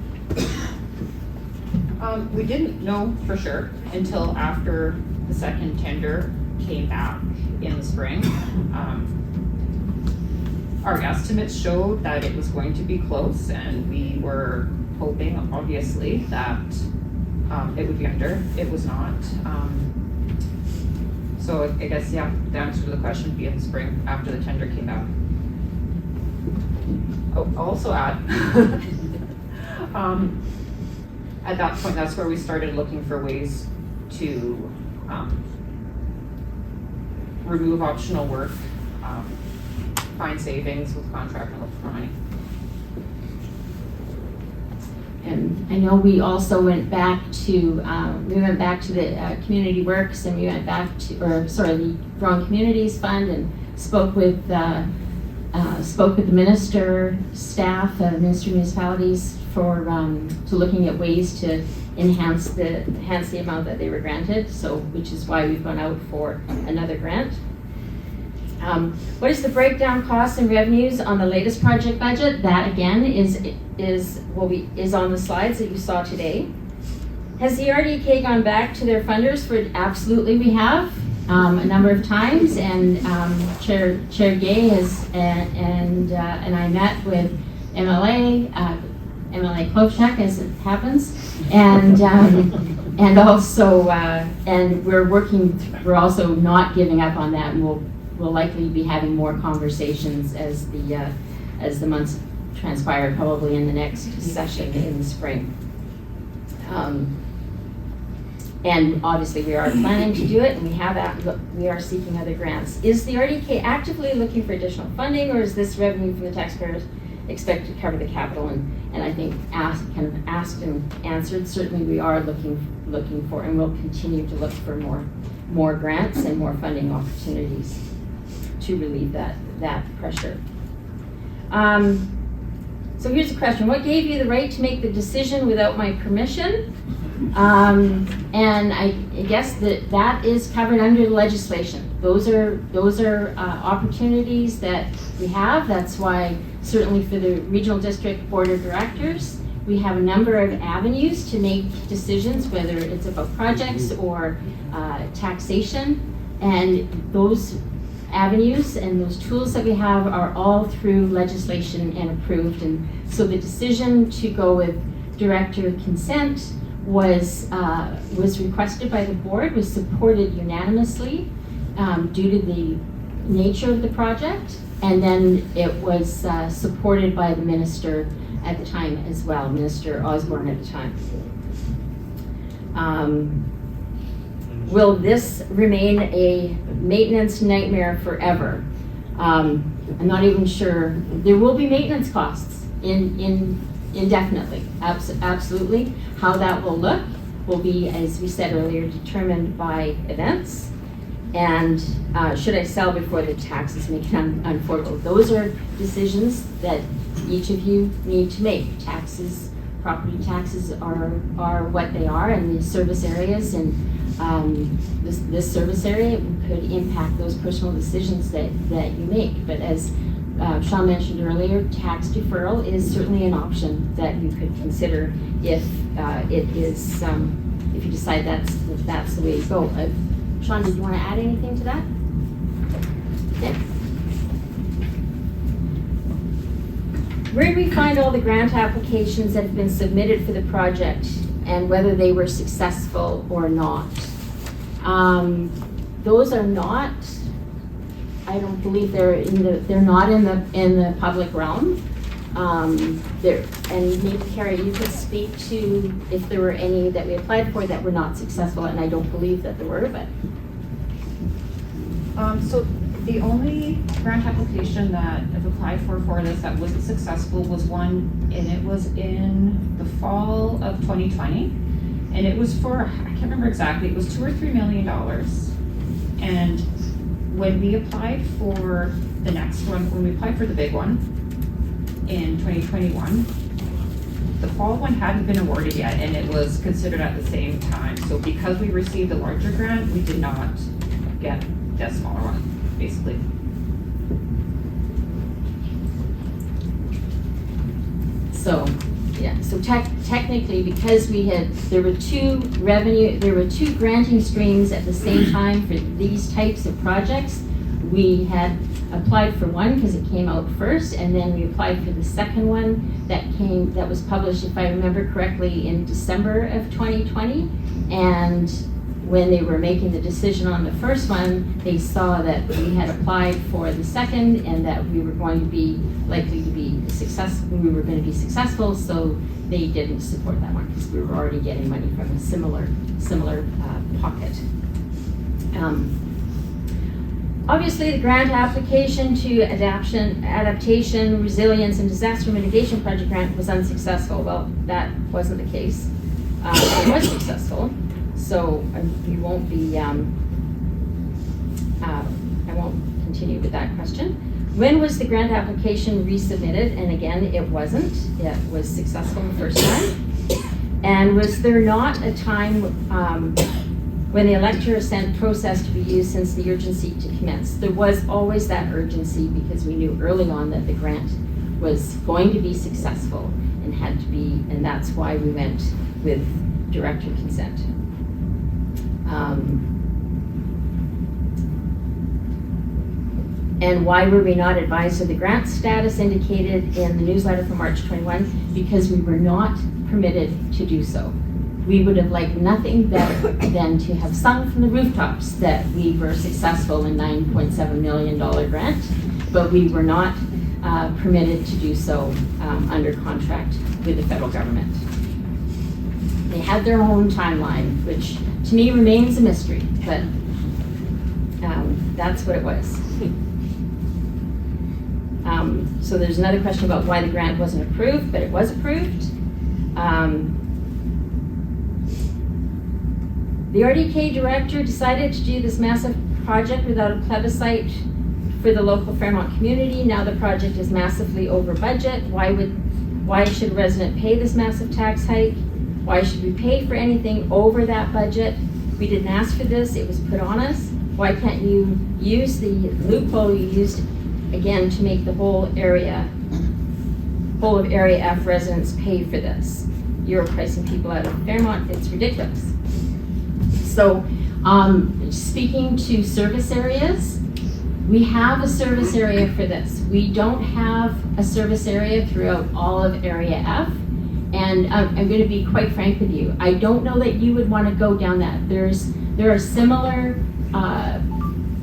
S5: We didn't know for sure until after the second tender came back in the spring. Our estimates showed that it was going to be close, and we were hoping, obviously, that it would be under. It was not. So I guess, yeah, the answer to the question would be in the spring after the tender came out. Oh, I'll also add, at that point, that's where we started looking for ways to remove optional work, find savings with contract and look for money.
S1: And I know we also went back to the Community Works, and we went back to, the Growing Communities Fund, and spoke with the minister, staff, minister municipalities to looking at ways to enhance the amount that they were granted. So, which is why we've gone out for another grant. What is the breakdown costs and revenues on the latest project budget? That again is on the slides that you saw today. Has the RDK gone back to their funders for? Absolutely, we have a number of times, and Chair Gay has and I met with MLA Klobuchar, as it happens, and also and we're also not giving up on that, and we'll likely be having more conversations as the months transpire, probably in the next session in the spring. And obviously we are planning to do it, and we are seeking other grants. Is the RDK actively looking for additional funding, or is this revenue from the taxpayers expect to cover the capital, and I think asked and answered. Certainly we are looking for, and we'll continue to look for more grants and more funding opportunities to relieve that pressure. So here's a question: what gave you the right to make the decision without my permission? And I guess that is covered under the legislation. Those are opportunities that we have. That's why certainly for the Regional District Board of Directors, we have a number of avenues to make decisions, whether it's about projects or taxation, and those avenues and those tools that we have are all through legislation and approved. And so the decision to go with director consent was requested by the board, was supported unanimously due to the nature of the project, and then it was supported by the minister at the time as well, Minister Osborne at the time. Will this remain a maintenance nightmare forever? I'm not even sure. There will be maintenance costs indefinitely, absolutely. How that will look will be, as we said earlier, determined by events. And should I sell before the taxes make it unaffordable? Those are decisions that each of you need to make. Taxes, property taxes are what they are, and the service areas, and this service area could impact those personal decisions that you make. But as Sean mentioned earlier, tax deferral is certainly an option that you could consider if it is, if you decide that's the way to go. Sean, did you want to add anything to that? Okay. Where do we find all the grant applications that have been submitted for the project and whether they were successful or not? Those are not, I don't believe they're not in the public realm. And maybe Carrie, you could speak to if there were any that we applied for that were not successful, and I don't believe that there were, but.
S5: So the only grant application that I've applied for this that wasn't successful was one, and it was in the fall of 2020. And it was for, I can't remember exactly, it was $2 or $3 million. And when we applied for the next one, when we applied for the big one in 2021, the fall one hadn't been awarded yet, and it was considered at the same time. So because we received a larger grant, we did not get the smaller one, basically.
S1: So, yeah, so technically, because there were two granting streams at the same time for these types of projects. We had applied for one because it came out first, and then we applied for the second one that was published, if I remember correctly, in December of 2020. And when they were making the decision on the first one, they saw that we had applied for the second and that we were going to be likely to be successful. We were going to be successful, so they didn't support that one because we were already getting money from a similar pocket. Obviously, the grant application to adaptation, resilience, and disaster mitigation project grant was unsuccessful. Well, that wasn't the case. It was successful. So we won't be, I won't continue with that question. When was the grant application resubmitted? And again, it wasn't. It was successful the first time. And was there not a time when the elector assent process to be used since the urgency to commence? There was always that urgency because we knew early on that the grant was going to be successful and had to be, and that's why we went with director consent. And why were we not advised of the grant status indicated in the newsletter from March 21? Because we were not permitted to do so. We would have liked nothing better than to have sung from the rooftops that we were successful in $9.7 million grant, but we were not permitted to do so under contract with the federal government. They had their own timeline, which to me remains a mystery, but So there's another question about why the grant wasn't approved, but it was approved. The RDK director decided to do this massive project without a plebiscite for the local Fairmont community. Now the project is massively over budget. Why should a resident pay this massive tax hike? Why should we pay for anything over that budget? We didn't ask for this, it was put on us. Why can't you use the loophole you used again to make the whole of Area F residents pay for this? You're pricing people out of Fairmont, it's ridiculous. So, speaking to service areas, we have a service area for this. We don't have a service area throughout all of Area F. And I'm going to be quite frank with you. I don't know that you would want to go down that. There are similar,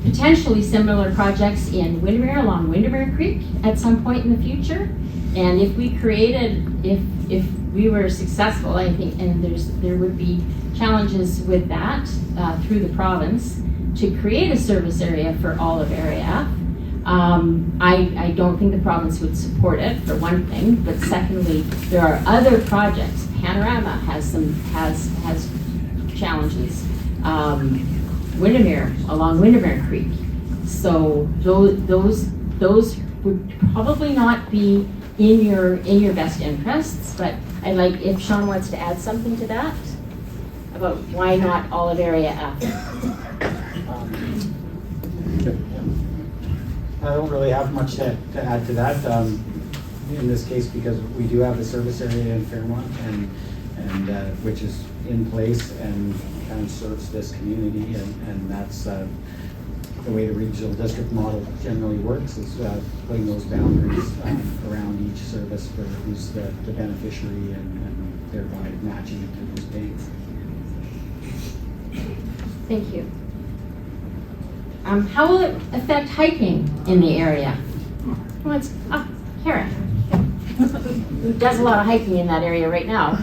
S1: potentially similar projects in Windermere, along Windermere Creek at some point in the future. And if we we were successful, I think, and there would be challenges with that through the province to create a service area for all of Area F. I don't think the province would support it, for one thing, but secondly, there are other projects. Panorama has challenges. Windermere, along Windermere Creek. So those would probably not be in your best interests, but I'd like if Sean wants to add something to that about why not all of Area F.
S3: I don't really have much to add to that, in this case, because we do have a service area in Fairmont and which is in place and kind of serves this community, and that's the way the regional district model generally works, is putting those boundaries around each service for who's the beneficiary and thereby matching it to who's paying.
S1: Thank you. How will it affect hiking in the area? Karen, who does a lot of hiking in that area right now.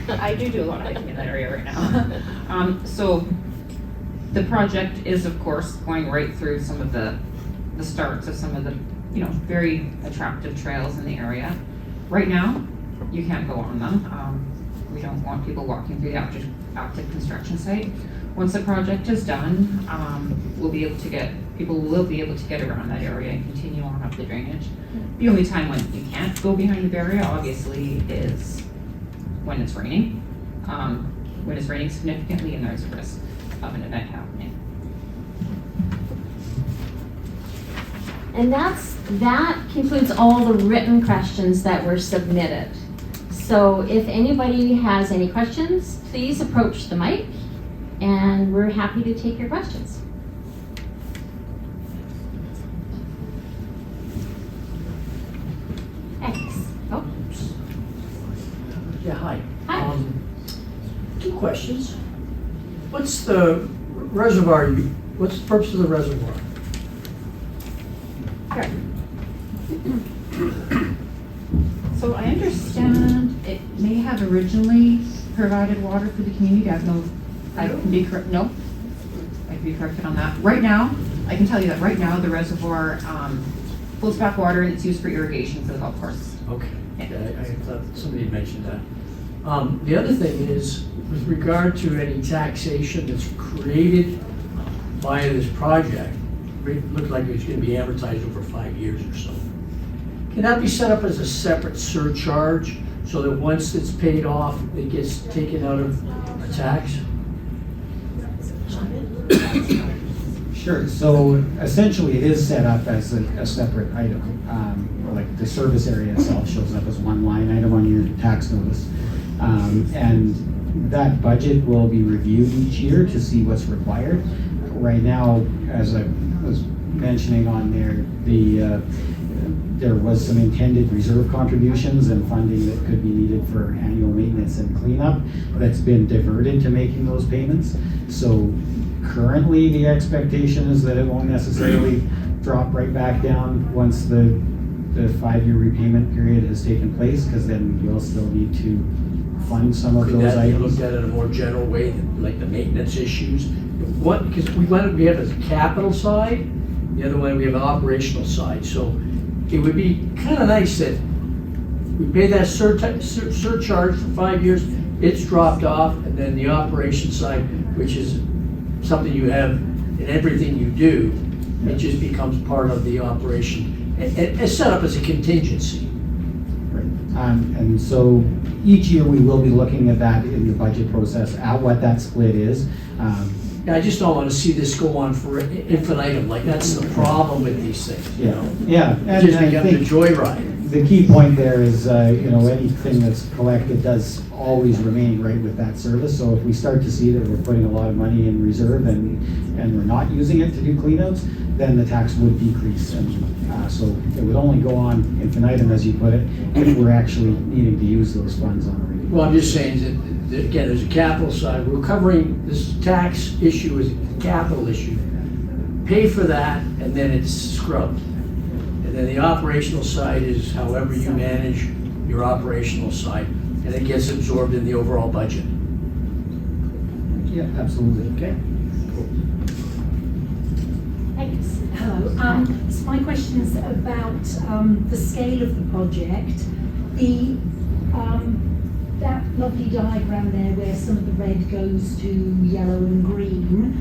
S5: I do a lot of hiking in that area right now. So the project is, of course, going right through some of the starts of some of the, very attractive trails in the area. Right now, you can't go on them. We don't want people walking through the active construction site. Once the project is done, people will be able to get around that area and continue on up the drainage. The only time when you can't go behind the barrier, obviously, is when it's raining. When it's raining significantly and there's a risk of an event happening.
S1: And that concludes all the written questions that were submitted. So if anybody has any questions, please approach the mic, and we're happy to take your questions. Thanks. Oh,
S6: Yeah, hi.
S1: Hi.
S6: 2 questions. What's the reservoir, what's the purpose of the reservoir?
S1: sure.
S5: So I understand it may have originally provided water for the community. I don't know, I can be correct, no? I can be corrected on that. Right now, I can tell you that right now, the reservoir pulls back water and it's used for irrigation for the golf course.
S6: Okay,
S5: Yeah.
S6: I thought somebody had mentioned that. The other thing is, with regard to any taxation that's created by this project, it looked like it's gonna be amortized over 5 years or so. Can that be set up as a separate surcharge, so that once it's paid off, it gets taken out of a tax?
S3: Sure, so essentially it is set up as a separate item. Like the service area itself shows up as one line item on your tax notice. And that budget will be reviewed each year to see what's required. Right now, as I was mentioning on there, there was some intended reserve contributions and funding that could be needed for annual maintenance and cleanup that's been diverted to making those payments. So currently, the expectation is that it won't necessarily drop right back down once the 5-year repayment period has taken place, because then you'll still need to fund some of
S6: Could
S3: those
S6: that be
S3: items.
S6: looked at in a more general way, like the maintenance issues? What, because we have a capital side, the other one we have an operational side. So it would be kind of nice that we pay that surcharge for 5 years, it's dropped off, and then the operation side, which is something you have in everything you do, it just becomes part of the operation. It's set up as a contingency.
S3: And so each year we will be looking at that in the budget process, at what that split is.
S6: I just don't want to see this go on for infinitum, like that's the problem with these things, you know?
S3: Yeah,
S6: It
S3: and
S6: just
S3: I
S6: becomes a
S3: think
S6: joyride.
S3: the key point there is, anything that's collected does always remain right with that service. So if we start to see that we're putting a lot of money in reserve and we're not using it to do cleanouts, then the tax would decrease. And so it would only go on infinitum, as you put it, if we're actually needing to use those funds on a regular.
S6: Well, I'm just saying that, again, there's a capital side. We're covering this tax issue as a capital issue. Pay for that, and then it's scrubbed. And then the operational side is however you manage your operational side, and it gets absorbed in the overall budget.
S3: Yeah, absolutely.
S6: Okay?
S1: Thanks.
S7: Hello. So my question is about the scale of the project. That lovely diagram there where some of the red goes to yellow and green.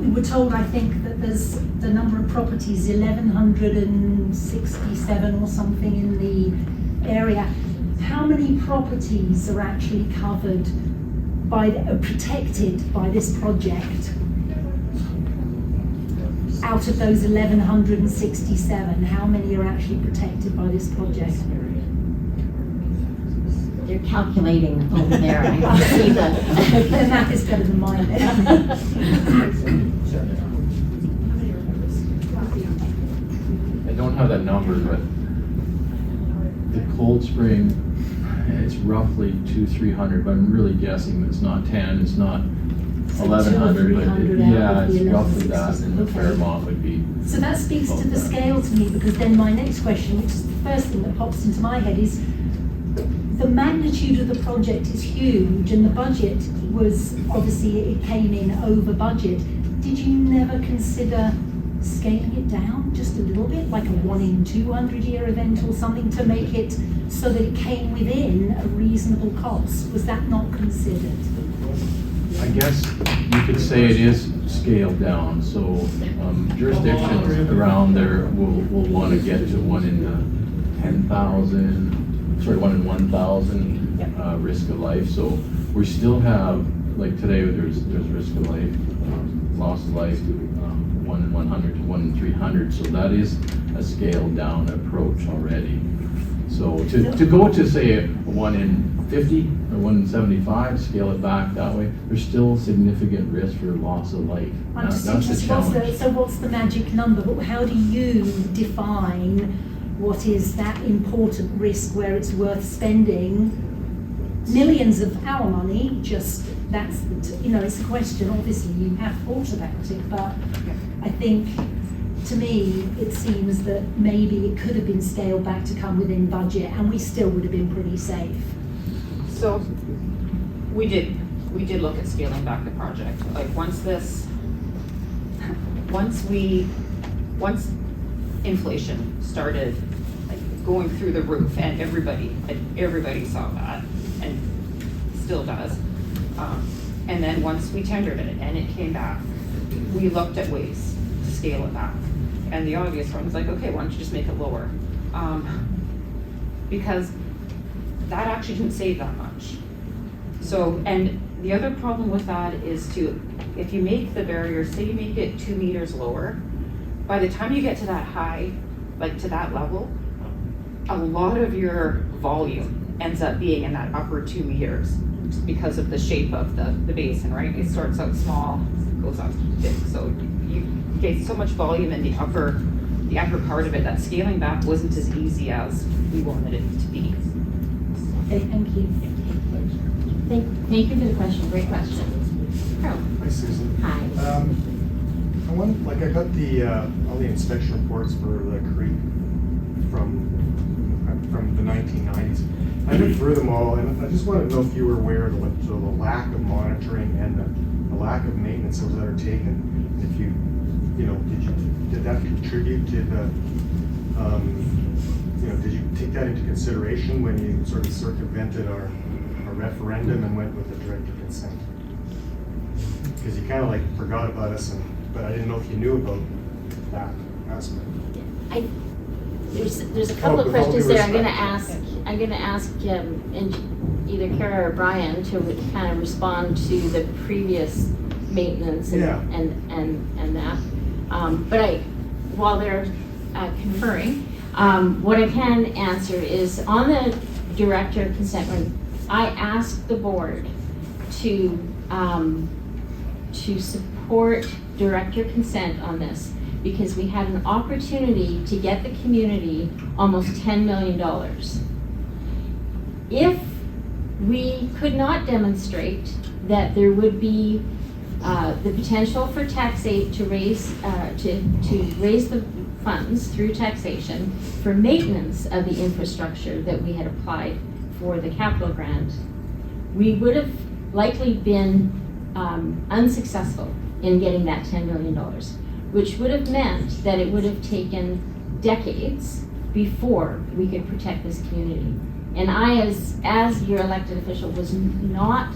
S7: We were told, I think, that there's the number of properties, 1,167 or something in the area. How many properties are actually covered protected by this project? Out of those 1,167, how many are actually protected by this project?
S1: They're calculating over there. I can see the.
S7: Their math is better than mine then.
S8: I don't have that number, but the Cold Spring, it's roughly 200-300, but I'm really guessing it's not 10, it's not 1,100, but yeah, it's roughly that, and the Fairmont would be.
S7: So that speaks to the scale to me, because then my next question, which is the first thing that pops into my head, is the magnitude of the project is huge, and the budget was, obviously, it came in over budget. Did you never consider scaling it down just a little bit, like a 1 in 200 year event or something, to make it so that it came within a reasonable cost? Was that not considered?
S8: I guess you could say it is scaled down, so jurisdictions around there will want to get to 1 in 10,000, 1 in 1,000 risk of life. So we still have, like today, there's risk of life, loss of life, 1 in 100 to 1 in 300. So that is a scaled down approach already. So to go to say a 1 in 50 or 1 in 75, scale it back that way, there's still significant risk for loss of life.
S7: I'm just
S8: That's the
S7: interested,
S8: challenge.
S7: what's the magic number? How do you define what is that important risk where it's worth spending millions of our money? Just that's it's a question. Obviously, you have thought about it, but I think to me it seems that maybe it could have been scaled back to come within budget, and we still would have been pretty safe.
S2: So we did look at scaling back the project. Like once inflation started like going through the roof, and everybody saw that and still does. And then once we tendered it and it came back, we looked at ways to scale it back. And the obvious one was like, okay, why don't you just make it lower? Because that actually didn't save that much. So, and the other problem with that is if you make the barrier, say you make it 2 meters lower, by the time you get to that high, like to that level, a lot of your volume ends up being in that upper 2 meters because of the shape of the basin, right? It starts out small, goes up big. So you get so much volume in the upper part of it that scaling back wasn't as easy as we wanted it to be.
S7: Okay, thank you.
S1: Thank you for the question. Great question. Carol.
S9: Hi, Susan.
S1: Hi.
S9: I got all the inspection reports for the creek from the 1990s. I went through them all, and I just wanted to know if you were aware of the lack of monitoring and the lack of maintenance that was undertaken. If did that contribute to the did you take that into consideration when you sort of circumvented our referendum and went with the director consent? Because you kind of like forgot about us, but I didn't know if you knew about that aspect.
S1: There's a couple of
S9: with all
S1: questions
S9: due
S1: there. I'm
S9: respect.
S1: gonna ask either Kara or Brian to kind of respond to the previous maintenance and,
S9: Yeah.
S1: and that. But while they're conferring, what I can answer is on the director consent, when I asked the board to support director consent on this, because we had an opportunity to get the community almost $10 million. If we could not demonstrate that there would be the potential for taxate to raise the funds through taxation for maintenance of the infrastructure that we had applied for the capital grant, we would have likely been unsuccessful in getting that $10 million, which would have meant that it would have taken decades before we could protect this community. And I, as your elected official, was not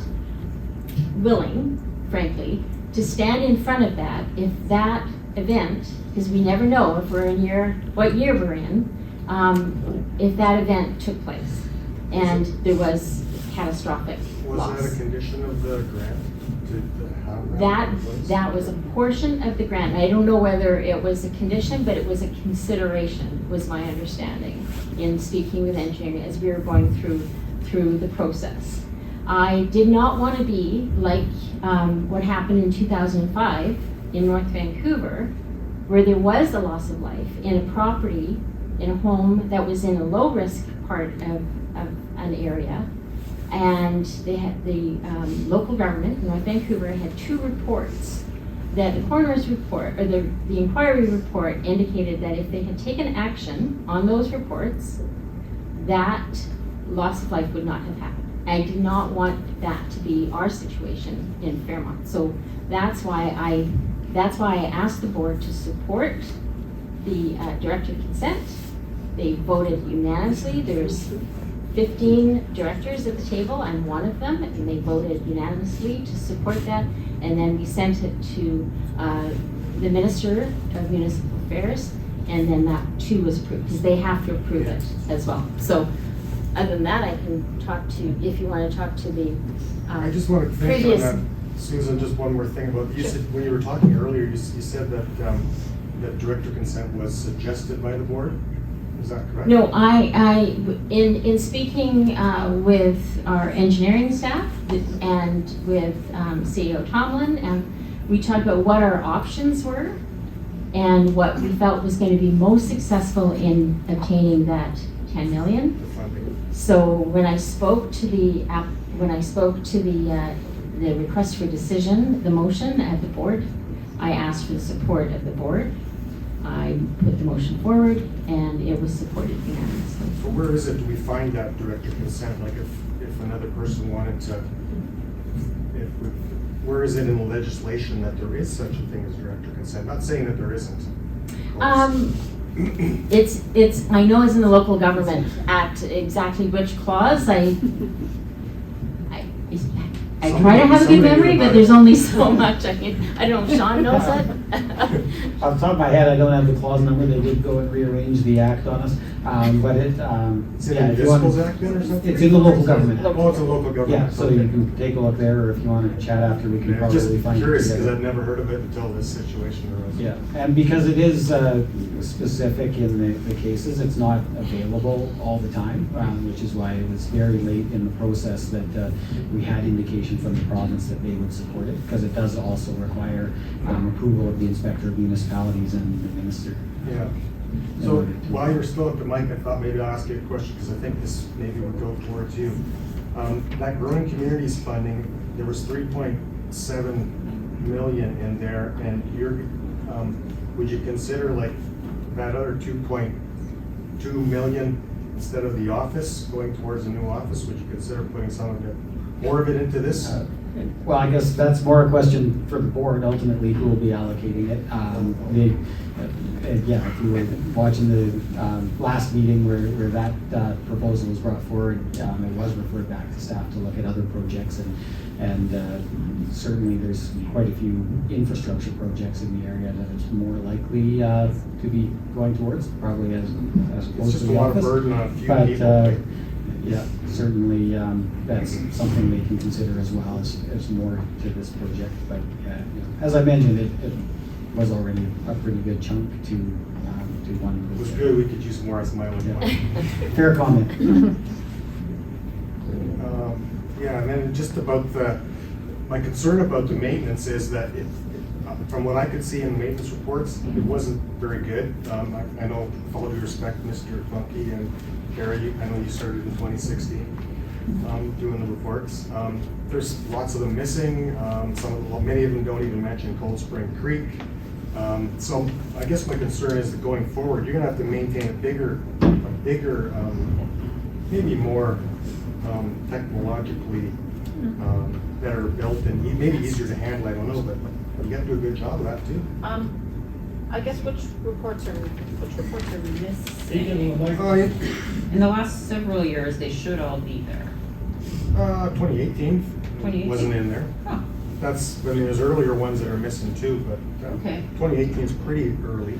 S1: willing, frankly, to stand in front of that if that event, because we never know if we're what year we're in, if that event took place and there was catastrophic loss.
S9: Was that a condition of the grant to have that in place?
S1: That was a portion of the grant. I don't know whether it was a condition, but it was a consideration, was my understanding in speaking with engineering as we were going through the process. I did not want to be like what happened in 2005 in North Vancouver, where there was a loss of life in a property, in a home that was in a low-risk part of an area. And they had the local government in North Vancouver had two reports that the coroner's report, or the inquiry report indicated that if they had taken action on those reports, that loss of life would not have happened. I did not want that to be our situation in Fairmont. So that's why I asked the board to support the director consent. They voted unanimously. There's 15 directors at the table. I'm one of them, and they voted unanimously to support that. And then we sent it to the Minister of Municipal Affairs, and then that too was approved, because they have to approve it as well. So other than that, I can talk to, if you want to talk to the
S9: I just want to finish
S1: previous.
S9: on that, Susan, just one more thing about, you said, when you were talking earlier, you said that that director consent was suggested by the board? Is that correct?
S1: No, in speaking with our engineering staff and with CEO Tomlin, and we talked about what our options were and what we felt was going to be most successful in obtaining that 10 million.
S9: The funding.
S1: So when I spoke to the request for decision, the motion at the board, I asked for the support of the board. I put the motion forward, and it was supported unanimously.
S9: So where is it, do we find that director consent, like if another person wanted to, where is it in the legislation that there is such a thing as director consent? Not saying that there isn't.
S1: It's I know it's in the Local Government Act, exactly which clause. I try to have a good memory, but there's only so much I can. I don't know if Sean knows that.
S3: Off the top of my head, I don't have the clause number. They did go and rearrange the act on us, but it.
S9: Is it
S3: Yeah,
S9: in
S3: if
S9: the
S3: you want-
S9: Municipals Act then or something?
S3: It's in the local government. Act.
S9: Oh, it's a local government.
S3: Yeah, so you can take a look there, or if you want to chat after, we can
S9: Yeah,
S3: probably
S9: just
S3: find it
S9: curious, because
S3: together.
S9: I've never heard of it until this situation arose.
S3: Yeah, and because it is specific in the cases, it's not available all the time, which is why it was very late in the process that we had indication from the province that they would support it, because it does also require approval of the inspector of municipalities and the minister.
S9: Yeah. So while you're still at the mic, I thought maybe I'll ask you a question, because I think this maybe would go towards you. That growing communities funding, there was 3.7 million in there, and would you consider like that other 2.2 million instead of the office, going towards a new office? Would you consider putting some of it, more of it into this?
S3: Well, I guess that's more a question for the board, ultimately, who will be allocating it. Yeah, if you were watching the last meeting where that proposal was brought forward, it was referred back to staff to look at other projects, and certainly there's quite a few infrastructure projects in the area that it's more likely to be going towards, probably as
S9: It's
S3: opposed
S9: just
S3: to
S9: a
S3: the
S9: lot of
S3: office.
S9: burden on a few
S3: But,
S9: people.
S3: yeah, certainly, that's something they can consider as well as more to this project. But, as I mentioned, it was already a pretty good chunk to one.
S9: It was good, we could use more as my own one.
S3: Fair comment.
S9: Yeah, and then just about my concern about the maintenance is that from what I could see in the maintenance reports, it wasn't very good. I know, with all due respect, Mr. Funky and Gary, I know you started in 2016 doing the reports. There's lots of them missing. Many of them don't even mention Cold Spring Creek. So I guess my concern is that going forward, you're gonna have to maintain a bigger, maybe more technologically better built and maybe easier to handle, I don't know, but you gotta do a good job of that too.
S5: I guess which reports are missing?
S9: Oh, yeah.
S5: In the last several years, they should all be there.
S9: 2018
S5: 2018?
S9: wasn't in there.
S5: Oh,
S9: There's earlier ones that are missing too, but
S5: okay.
S9: 2018 is pretty early.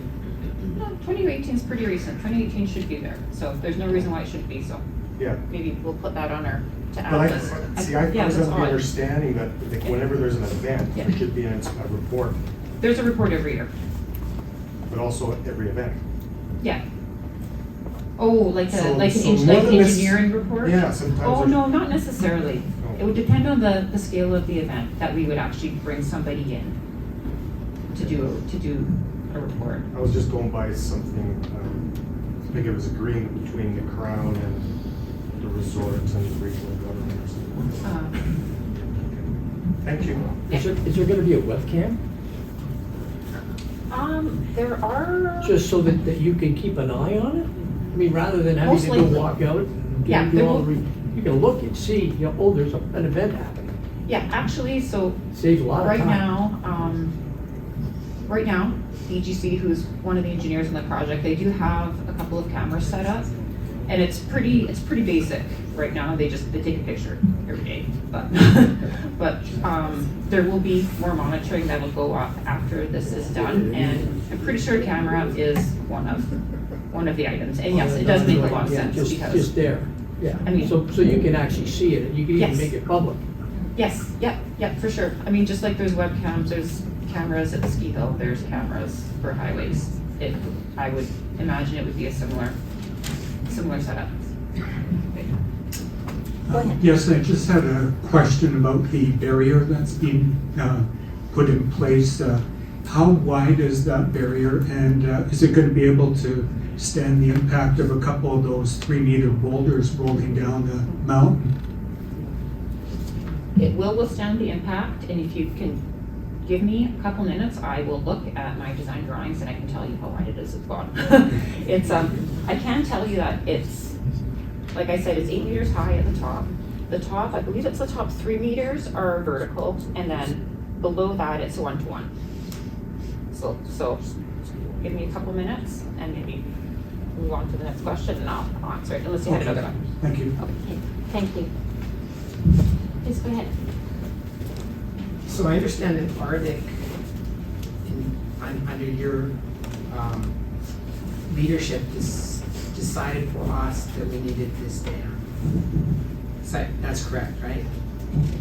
S5: No, 2018 is pretty recent. 2018 should be there, so there's no reason why it shouldn't be, so
S9: Yeah.
S5: maybe we'll put that on our to
S9: But
S5: add list.
S9: I
S5: Yeah,
S9: was
S5: that's
S9: under the
S5: odd.
S9: understanding that whenever there's an event,
S5: Yeah.
S9: there should be a report,
S5: There's a report every year.
S9: but also at every event.
S5: Yeah. Oh, like
S9: So-
S5: an
S9: so more than this-
S5: engineering report?
S9: Yeah, sometimes.
S5: Oh,
S9: there's-
S5: no, not necessarily.
S9: Oh.
S5: It would depend on the scale of the event, that we would actually bring somebody in to do a report.
S9: I was just going by something, I think it was agreement between the Crown and the resorts and the regional government or something. Thank you.
S6: Is there gonna be a webcam?
S5: There are.
S6: Just so that you can keep an eye on it? I mean, rather than having
S5: Most
S6: to go
S5: likely.
S6: walk out and
S5: Yeah,
S6: do
S5: there
S6: all
S5: will-
S6: the, you can look and see, oh, there's an event happening.
S5: Yeah, actually, so
S6: Saves a lot of time.
S5: right now, EGC, who's one of the engineers in the project, they do have a couple of cameras set up. And it's pretty basic right now. They take a picture every day, but, there will be more monitoring that will go up after this is done. And I'm pretty sure camera is one of the items. And yes, it does make a lot of
S6: Yeah,
S5: sense
S6: just
S5: because,
S6: there, yeah.
S5: I mean-
S6: So you can actually see it, and you can even
S5: Yes.
S6: make it public.
S5: yes, yep, for sure. I mean, just like there's webcams, there's cameras at the ski hill, there's cameras for highways. I would imagine it would be a similar setup.
S10: Yes, I just had a question about the barrier that's being put in place. How wide is that barrier, and is it going to be able to stand the impact of a couple of those 3-meter boulders rolling down the mountain?
S5: It will withstand the impact, and if you can give me a couple minutes, I will look at my design drawings and I can tell you how wide it is at the bottom. It's, I can tell you that it's, like I said, it's 8 meters high at the top. The top, I believe it's the top 3 meters are vertical, and then below that it's 1-to-1. So give me a couple minutes and maybe move on to the next question and I'll answer it, unless you had another one.
S10: Thank you.
S1: Okay, thank you. Please go ahead.
S11: So I understand that Arctic, under your leadership, decided for us that we needed this dam. That's correct, right?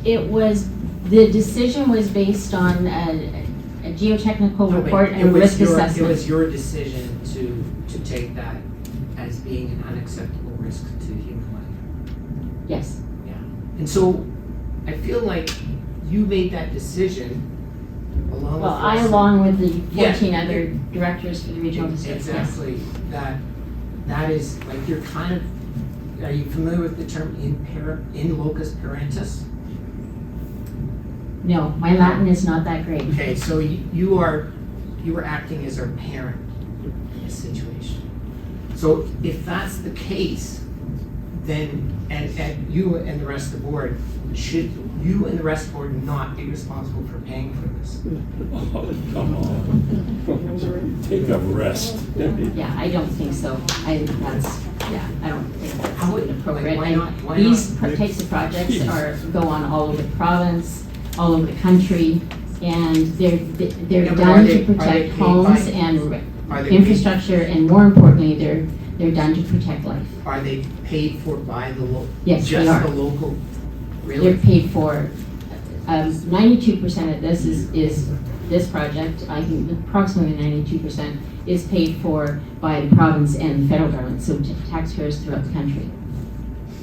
S1: The decision was based on a geotechnical
S11: No, wait,
S1: report
S11: it
S1: and
S11: was
S1: risk
S11: your-
S1: assessment.
S11: It was your decision to take that as being an unacceptable risk to human life.
S1: Yes,
S11: Yeah. And so I feel like you made that decision along with
S1: well, I
S11: us.
S1: along with the
S11: Yeah.
S1: 14 other directors for the regional district, yes.
S11: Exactly, that is, like, you're kind of, are you familiar with the term in locus parentis?
S1: No, my Latin is not that great.
S11: Okay, so you were acting as our parent in this situation. So if that's the case, then, and you and the rest of the board, should you and the rest of the board not be responsible for paying for this?
S12: Oh, come on. Take a rest.
S1: Yeah, I don't think so. I don't think that's
S11: How would-
S1: appropriate.
S11: why not? Why
S1: These
S11: not?
S1: types of projects go on all over the province, all over the country, and they're
S11: Yeah, but
S1: done
S11: are they-
S1: to
S11: are they
S1: protect
S11: paid
S1: homes
S11: by-
S1: and
S11: Are they paid-
S1: infrastructure, and more importantly, they're done to protect life.
S11: Are they paid for by the
S1: Yes, they
S11: just
S1: are.
S11: the local?
S1: They're
S11: Really?
S1: paid for, 92% of this is this project, I think approximately 92% is paid for by the province and the federal government, so taxpayers throughout the country.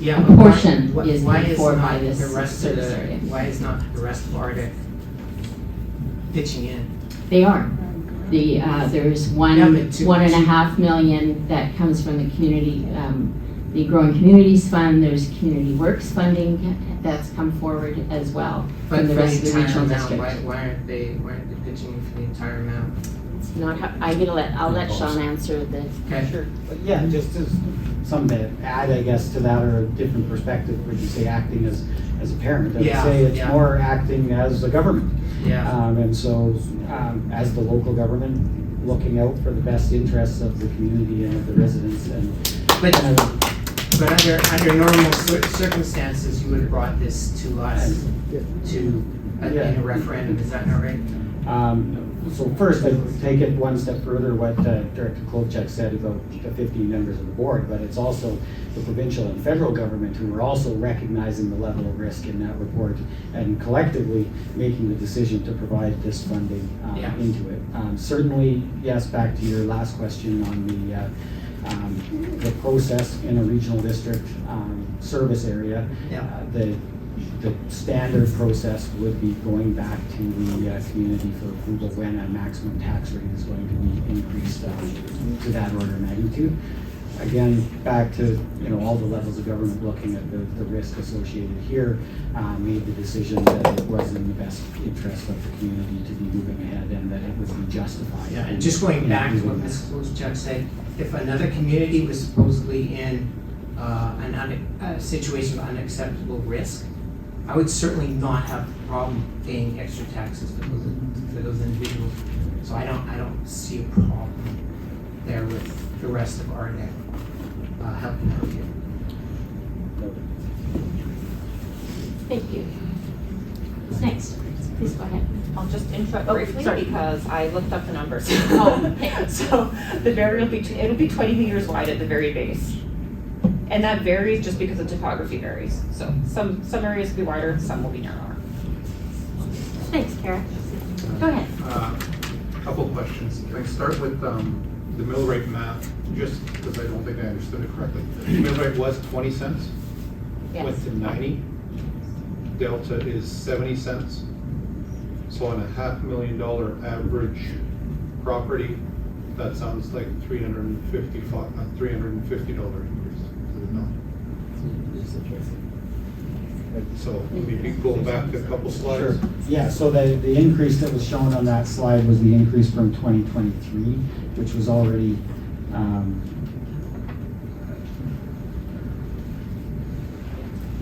S11: Yeah,
S1: A
S11: but why-
S1: portion
S11: why-
S1: is
S11: why
S1: paid for by
S11: not
S1: this
S11: the rest of
S1: service
S11: the-
S1: area.
S11: Why is not the rest of Arctic pitching in?
S1: They are. There's
S11: Yeah, but to-
S1: 1.5 million that comes from the community, the Growing Communities Fund. There's community works funding that's come forward as well
S11: But
S1: from the
S11: for
S1: rest of the
S11: entire
S1: regional
S11: amount,
S1: district.
S11: why aren't they pitching in for the entire amount?
S1: It's not how, I'll let Sean answer the.
S11: Okay.
S1: Sure.
S3: But yeah, just as something to add, I guess, to that, or a different perspective, would you say acting as a parent? I would
S11: Yeah,
S3: say it's
S11: yeah.
S3: more acting as a government.
S11: Yeah.
S3: And so, as the local government, looking out for the best interests of the community and of the residents, and
S11: But,
S3: kind of,
S11: but under normal circumstances, you would have brought this to us in a referendum, is that not right?
S3: So first, I'd take it one step further, what Director Klobuchar said about the 15 members of the board, but it's also the provincial and federal government who are also recognizing the level of risk in that report and collectively making the decision to provide this funding
S11: Yeah.
S3: into it. Certainly, yes, back to your last question on the process in a regional district service area.
S11: Yeah.
S3: The standard process would be going back to the community for approval when a maximum tax rate is going to be increased to that order of magnitude. Again, back to, all the levels of government looking at the risk associated here, made the decision that it was in the best interest of the community to be moving ahead and that it would be justified.
S11: Yeah, and just going back to what
S3: in
S11: Ms. Klobuchar said, if another community was supposedly in a situation of unacceptable risk, I would certainly not have a problem paying extra taxes for those individuals. So I don't see a problem there with the rest of our helping out here.
S1: Thank you. What's next? Please go ahead.
S2: I'll just interrupt
S1: Oh,
S2: briefly
S1: sorry.
S2: because I looked up the numbers.
S1: Oh, okay.
S2: So the barrier it'll be 20 meters wide at the very base. And that varies just because the topography varies. So some areas will be wider, some will be narrower.
S1: Thanks, Kara. Go ahead.
S13: Couple questions. Can I start with the mill rate math, just because I don't think I understood it correctly. The mill rate was 20 cents,
S1: Yes.
S13: went to 90. Delta is 70 cents. So on a $500,000 average property, that sounds like $350 increase. Is it not? So maybe go back a couple
S3: Sure.
S13: slides.
S3: Yeah, so the increase that was shown on that slide was the increase from 2023, which was already,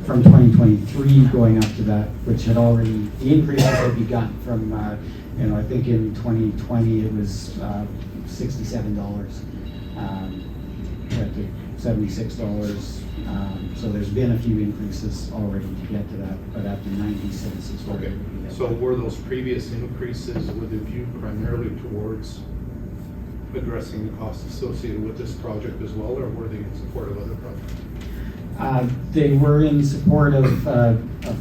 S3: from 2023 going up to that, which had already, the increase had begun from, I think in 2020 it was $67, to $76. So there's been a few increases already to get to that, but at the 90 cents is what it
S13: Okay,
S3: would be.
S13: so were those previous increases with a view primarily towards addressing the costs associated with this project as well, or were they in support of other projects?
S3: They were in support of the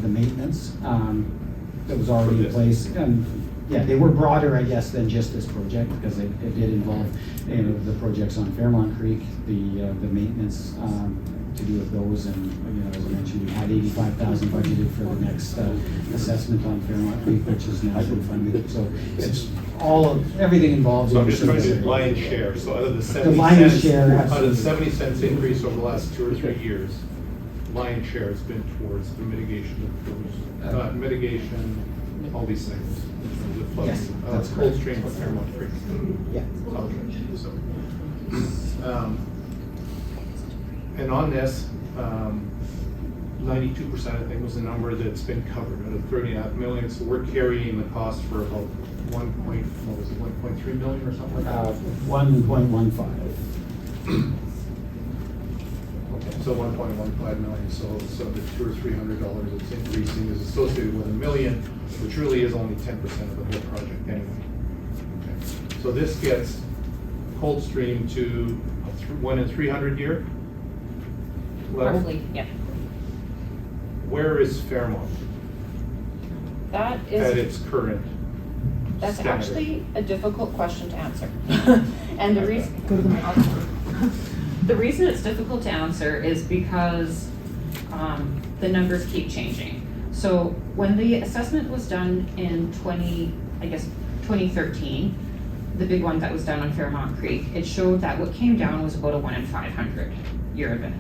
S3: maintenance that was already in place. And yeah, they were broader, I guess, than just this project, because it did involve, the projects on Fairmont Creek, the maintenance to do with those. And, as I mentioned, we had 85,000 budgeted for the next assessment on Fairmont Creek, which is now been funded. So it's everything involved.
S13: So I'm
S3: in
S13: just trying to
S3: service
S13: get
S3: area.
S13: lion's share, so out of the
S3: The
S13: 70
S3: lion's
S13: cents,
S3: share,
S13: out of the
S3: absolutely.
S13: 70 cents increase over the last 2 or 3 years, lion's share has been towards the mitigation of those, mitigation, all these things, in terms of flooding.
S3: Yes, that's
S13: Cold
S3: correct.
S13: stream of Fairmont Creek.
S3: Yeah.
S13: Okay, so, and on this, 92%, I think, was the number that's been covered out of 30.5 million. So we're carrying the cost for about 1.3 million or something like that.
S3: 1.15.
S13: Okay, so 1.15 million. So the $200 or $300 it's increasing is associated with $1 million, which really is only 10% of the whole project anyway. Okay. So this gets Coldstream to a 1 in 300 year level.
S2: Roughly, yeah.
S13: Where is Fairmont
S2: That
S13: at
S2: is,
S13: its current
S2: that's
S13: standard?
S2: actually a difficult question to answer. And the reason, the reason it's difficult to answer is because the numbers keep changing. So when the assessment was done in 2013, the big one that was done on Fairmont Creek, it showed that what came down was about a 1 in 500 year event.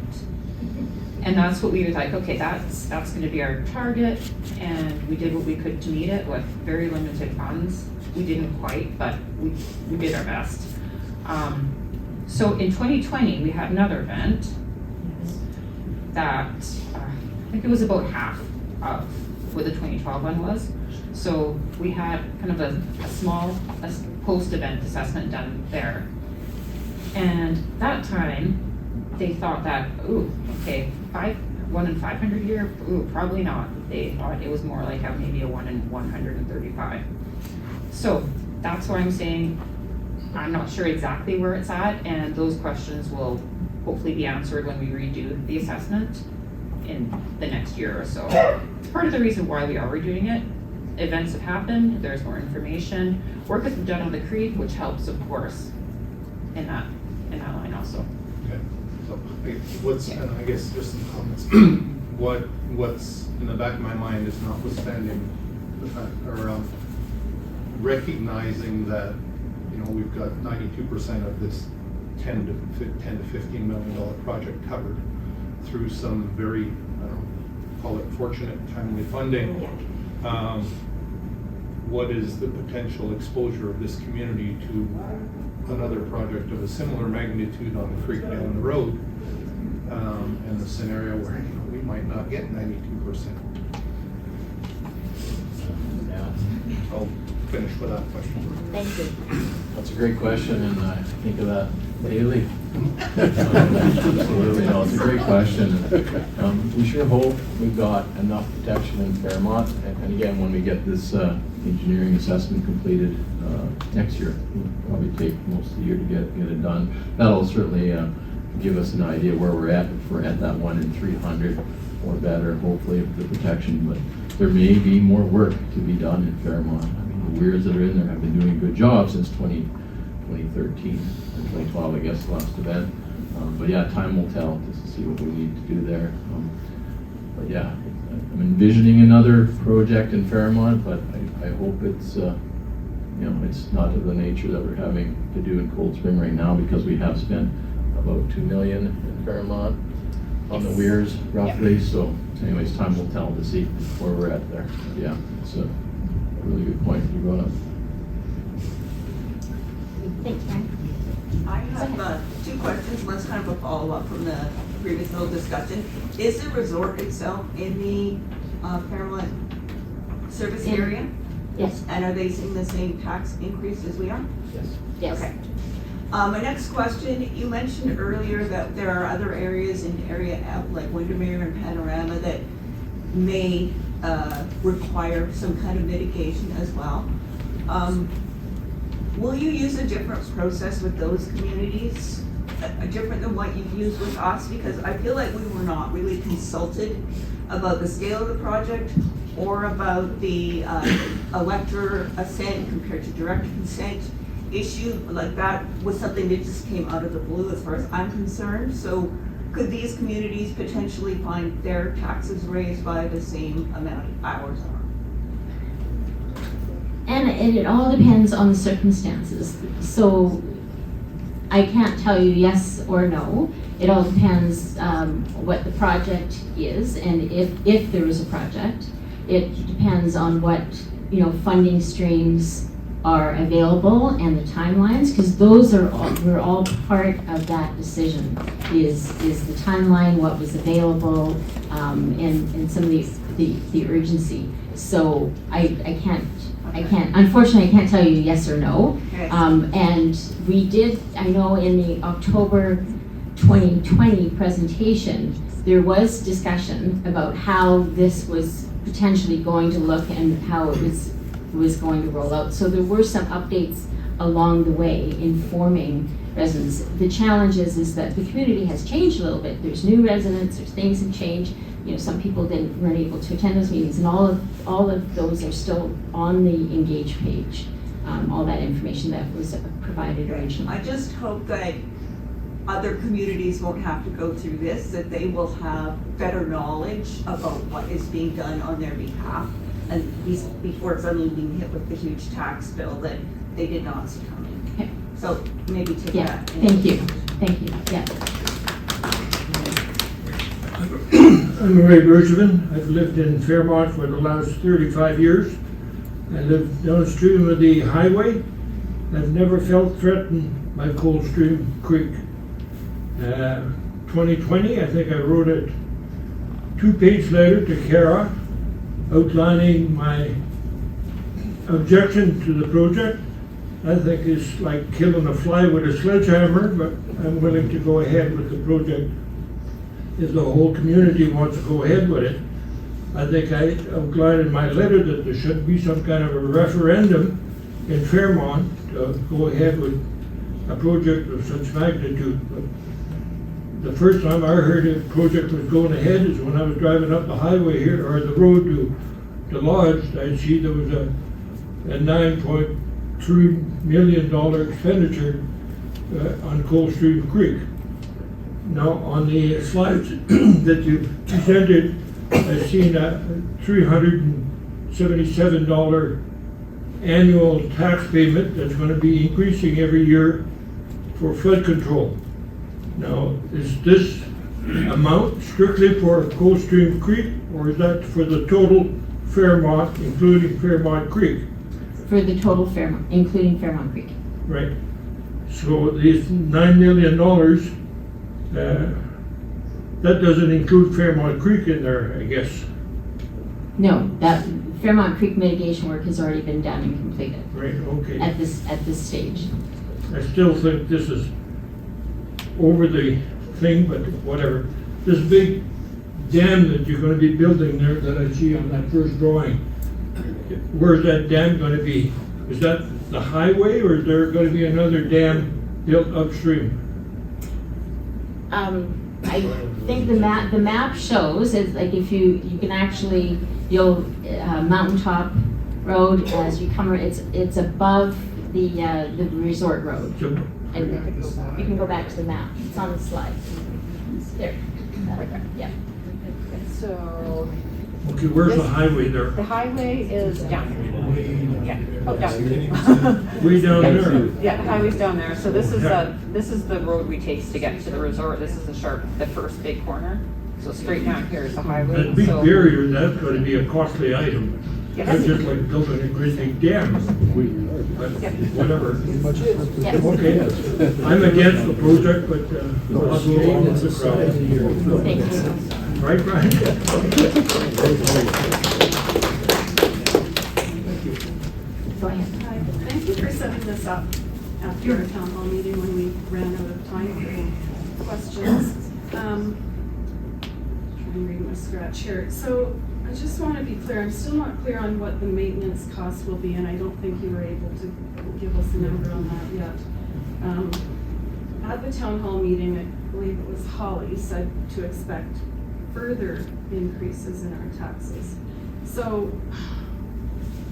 S2: And that's what we were like, okay, that's gonna be our target, and we did what we could to meet it with very limited funds. We didn't quite, but we did our best. So in 2020, we had another event that, I think it was about half of what the 2012 one was. So we had kind of a small post-event assessment done there. And that time, they thought that, ooh, okay, 1 in 500 year, ooh, probably not. They thought it was more like maybe a 1 in 135. So that's why I'm saying I'm not sure exactly where it's at, and those questions will hopefully be answered when we redo the assessment in the next year or so. It's part of the reason why we are redoing it. Events have happened, there's more information. Work has been done on the creek, which helps, of course, in that line also.
S13: Okay. So what's, and I guess just some comments. What's in the back of my mind is notwithstanding the fact, or recognizing that, you know, we've got 92% of this $10 to $15 million project covered through some very, I don't know, call it fortunate, timely funding. What is the potential exposure of this community to another project of a similar magnitude on the creek down the road, and the scenario where, you know, we might not get 92%?
S8: Yeah.
S13: I'll finish with that question.
S1: Thank you.
S8: That's a great question, and I think of that daily. Absolutely, no, it's a great question. We sure hope we've got enough protection in Fairmont, and again, when we get this engineering assessment completed next year, it'll probably take most of the year to get it done. That'll certainly give us an idea where we're at, if we're at that 1 in 300 or better, hopefully, with the protection, but there may be more work to be done in Fairmont. I mean, the weirs that are in there have been doing a good job since 2013, or 2012, I guess, the last event. But yeah, time will tell just to see what we need to do there. But yeah, I'm envisioning another project in Fairmont, but I hope it's, you know, it's not of the nature that we're having to do in Cold Spring right now, because we have spent about $2 million in Fairmont on the weirs, roughly.
S2: Yep.
S8: So anyways, time will tell to see where we're at there. But yeah, it's a really good point you brought up.
S1: Thanks, Frank.
S14: I have two questions. One's kind of a follow-up from the previous little discussion. Is the resort itself in the Fairmont service area?
S1: Yes.
S14: And are they seeing the same tax increase as we are?
S1: Yes.
S14: Okay. My next question, you mentioned earlier that there are other areas in the area out like Windermere and Panorama that may require some kind of mitigation as well. Will you use a different process with those communities, different than what you've used with us? Because I feel like we were not really consulted about the scale of the project or about the elector assent compared to direct consent issue. Like that was something that just came out of the blue as far as I'm concerned. So could these communities potentially find their taxes raised by the same amount of hours are?
S1: And it all depends on the circumstances. So I can't tell you yes or no. It all depends what the project is, and if there is a project. It depends on what, you know, funding streams are available and the timelines, because those are all, were all part of that decision, is the timeline, what was available, and some of the urgency. So I can't, unfortunately, I can't tell you yes or no.
S14: Okay.
S1: And we did, I know in the October 2020 presentation, there was discussion about how this was potentially going to look and how it was going to roll out. So there were some updates along the way informing residents. The challenge is that the community has changed a little bit. There's new residents, there's things have changed. You know, some people weren't able to attend those meetings, and all of those are still on the Engage page. All that information that was provided originally.
S14: I just hope that other communities won't have to go through this, that they will have better knowledge about what is being done on their behalf, and before suddenly being hit with the huge tax bill that they did not see coming.
S1: Okay.
S14: So maybe take
S1: Yeah,
S14: that.
S1: thank you, yeah.
S15: I'm Ray Bergevin. I've lived in Fairmont for the last 35 years. I live downstream of the highway. I've never felt threatened by Coldstream Creek. 2020, I think I wrote a 2-page letter to Kara outlining my objection to the project. I think it's like killing a fly with a sledgehammer, but I'm willing to go ahead with the project if the whole community wants to go ahead with it. I think I outlined in my letter that there should be some kind of a referendum in Fairmont to go ahead with a project of such magnitude. But the first time I heard a project was going ahead is when I was driving up the highway here, or the road to Lodge. I see there was a $9.3 million expenditure on Coldstream Creek. Now, on the slides that you presented, I've seen a $377 annual tax payment that's going to be increasing every year for flood control. Now, is this amount strictly for Coldstream Creek, or is that for the total Fairmont, including Fairmont Creek?
S1: For the total Fairmont, including Fairmont Creek.
S15: Right. So these $9 million, that doesn't include Fairmont Creek in there, I guess.
S1: No, that Fairmont Creek mitigation work has already been done and completed
S15: Right, okay.
S1: at this stage.
S15: I still think this is over the thing, but whatever. This big dam that you're gonna be building there that I see on that first drawing, where's that dam gonna be? Is that the highway, or is there gonna be another dam built upstream?
S1: I think the map shows, it's like if you can actually, Mountaintop Road, as you come, it's above the resort road.
S15: So,
S1: And you can go back to the map, it's on the slide. There, yeah.
S2: So
S15: okay, where's the highway there?
S2: the highway is down here. Yeah, oh, down here.
S15: Way down there?
S2: Yeah, the highway's down there. So this is the road we take to get to the resort. This is the first big corner. So straight down here is the highway.
S15: That big
S2: So-
S15: barrier, that's gonna be a costly item.
S2: Yes.
S15: That's just like building a great big dam. But whatever.
S1: Yes.
S15: Okay, I'm against the project, but I'll go along with the crowd.
S1: Thank you.
S15: Right, Brian?
S1: Go ahead.
S16: Hi, thank you for setting this up after our town hall meeting when we ran out of time for questions. Trying to read my scratch here. So I just want to be clear, I'm still not clear on what the maintenance costs will be, and I don't think you were able to give us a number on that yet. At the town hall meeting, I believe it was Holly, said to expect further increases in our taxes. So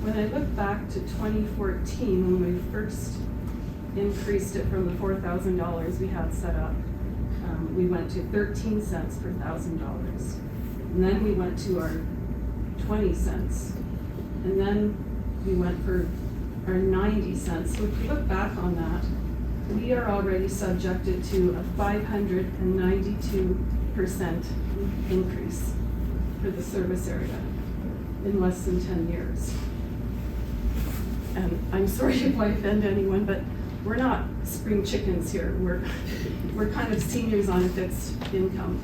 S16: when I look back to 2014, when we first increased it from the $4,000 we had set up, we went to 13 cents per $1,000. And then we went to our 20 cents. And then we went for our 90 cents. So if you look back on that, we are already subjected to a 592% increase for the service area in less than 10 years. and I'm sorry if I offend anyone, but we're not spring chickens here. We're kind of seniors on a fixed income.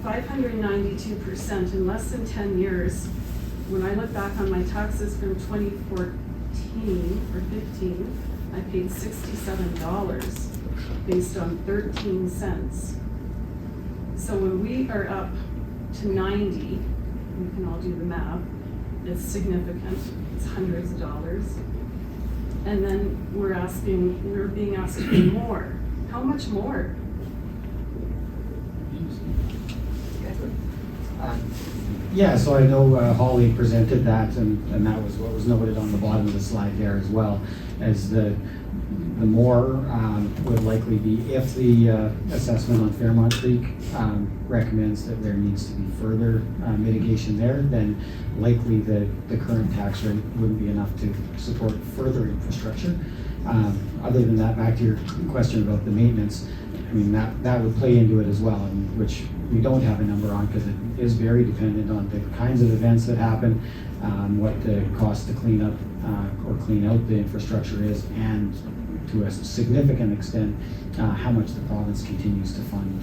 S16: 592% in less than 10 years. When I look back on my taxes from 2014 or 15, I paid $67 based on 13 cents. So when we are up to 90, we can all do the math, it's significant, it's hundreds of dollars. And then we're being asked for more. How much more?
S3: Yeah, so I know Holly presented that, and that was what was noted on the bottom of the slide there as well, as the more would likely be if the assessment on Fairmont Creek recommends that there needs to be further mitigation there, then likely the current tax rate wouldn't be enough to support further infrastructure. Other than that, back to your question about the maintenance, I mean, that would play into it as well, and which we don't have a number on because it is very dependent on the kinds of events that happen, what the cost to clean up or clean out the infrastructure is, and to a significant extent, how much the province continues to fund